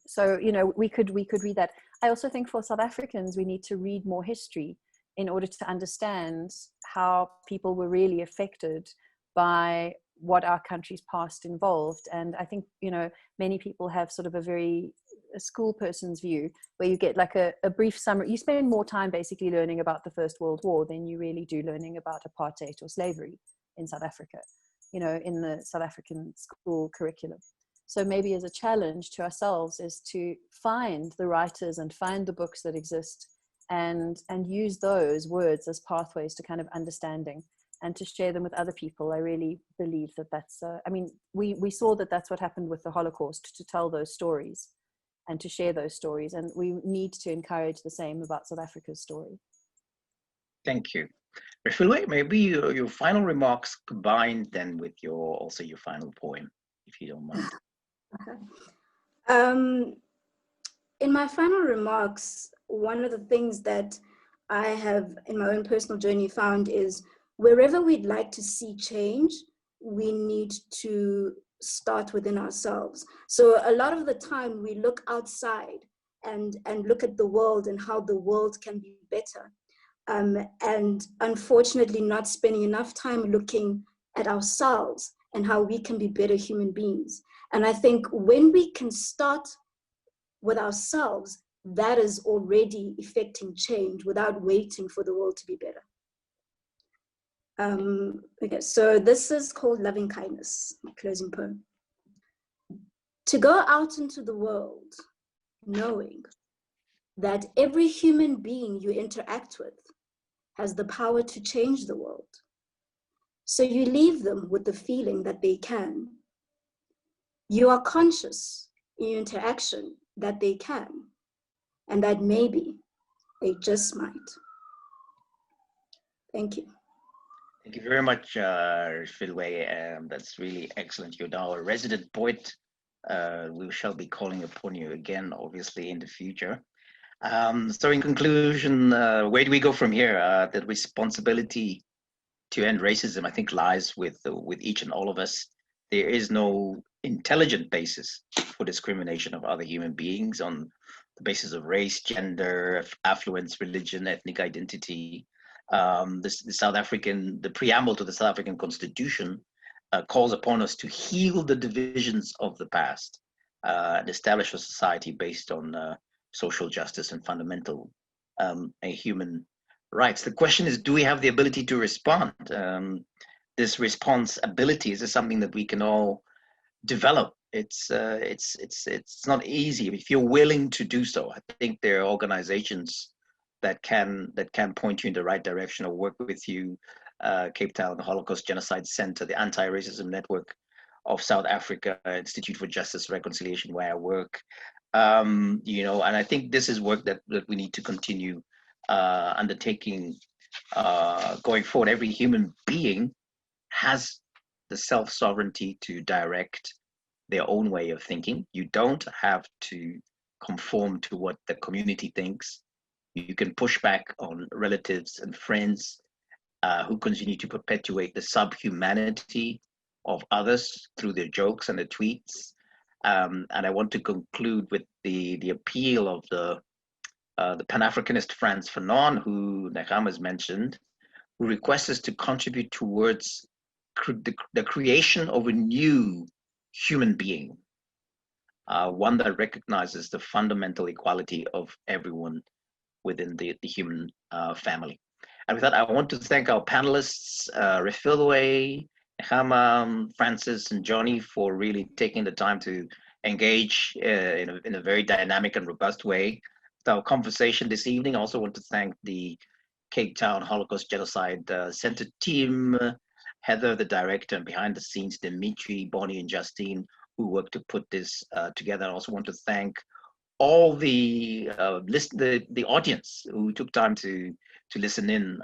So, you know, we could read that. I also think for South Africans, we need to read more history in order to understand how people were really affected by what our country's past involved. And I think, you know, many people have sort of a school person's view where you get like a brief summary. You spend more time basically learning about the First World War than you really do learning about apartheid or slavery in South Africa, you know, in the South African school curriculum. So maybe as a challenge to ourselves is to find the writers and find the books that exist and use those words as pathways to kind of understanding and to share them with other people. I really believe that that's, I mean, we saw that that's what happened with the Holocaust, to tell those stories. and to share those stories. And we need to encourage the same about South Africa's story. Thank you. Refilwe, maybe your final remarks combined then with your final poem, if you don't mind. In my final remarks, one of the things that I have in my own personal journey found is wherever we'd like to see change, we need to start within ourselves. So a lot of the time we look outside and look at the world and how the world can be better. And unfortunately not spending enough time looking at ourselves and how we can be better human beings. And I think when we can start with ourselves, that is already effecting change without waiting for the world to be better. Okay, so this is called Loving Kindness, my closing poem. To go out into the world knowing that every human being you interact with has the power to change the world. So you leave them with the feeling that they can. You are conscious in your interaction that they can, and that maybe they just might. Thank you. Thank you very much, Refilwe. That's really excellent. You're now a resident poet. We shall be calling upon you again, obviously, in the future. So in conclusion, where do we go from here? The responsibility to end racism, I think, lies with each and all of us. There is no intelligent basis for discrimination of other human beings on the basis of race, gender, affluence, religion, ethnic identity. The preamble to the South African Constitution calls upon us to heal the divisions of the past and establish a society based on social justice and fundamental human rights. The question is, do we have the ability to respond? This response ability, is this something that we can all develop? It's not easy. If you're willing to do so, I think there are organizations that can point you in the right direction or work with you. Cape Town Holocaust Genocide Center, the Anti-Racism Network of South Africa, Institute for Justice Reconciliation, where I work. And I think this is work that we need to continue undertaking going forward. Every human being has the self-sovereignty to direct their own way of thinking. You don't have to conform to what the community thinks. You can push back on relatives and friends who continue to perpetuate the subhumanity of others through their jokes and their tweets. And I want to conclude with the appeal of the Pan-Africanist Frantz Fanon, who Hama has mentioned, who requests us to contribute towards the creation of a new human being, one that recognizes the fundamental equality of everyone within the human family. And with that, I want to thank our panelists, Refilwe, Hama, Francis, and Johnny, for really taking the time to engage in a very dynamic and robust way with our conversation this evening. I also want to thank the Cape Town Holocaust Genocide Center team, Heather, the director, and behind the scenes, Dimitri, Bonnie, and Justine, who worked to put this together. I also want to thank all the audience who took time to listen in.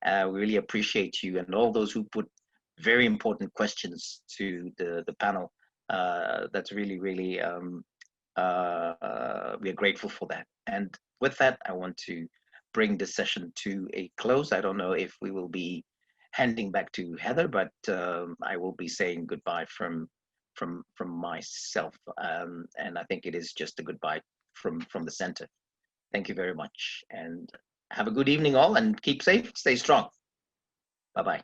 We really appreciate you, and all those who put very important questions to the panel. That's really, really, we are grateful for that. And with that, I want to bring this session to a close. I don't know if we will be handing back to Heather, but I will be saying goodbye from myself. And I think it is just a goodbye from the center. Thank you very much, and have a good evening all, and keep safe, stay strong. Bye-bye.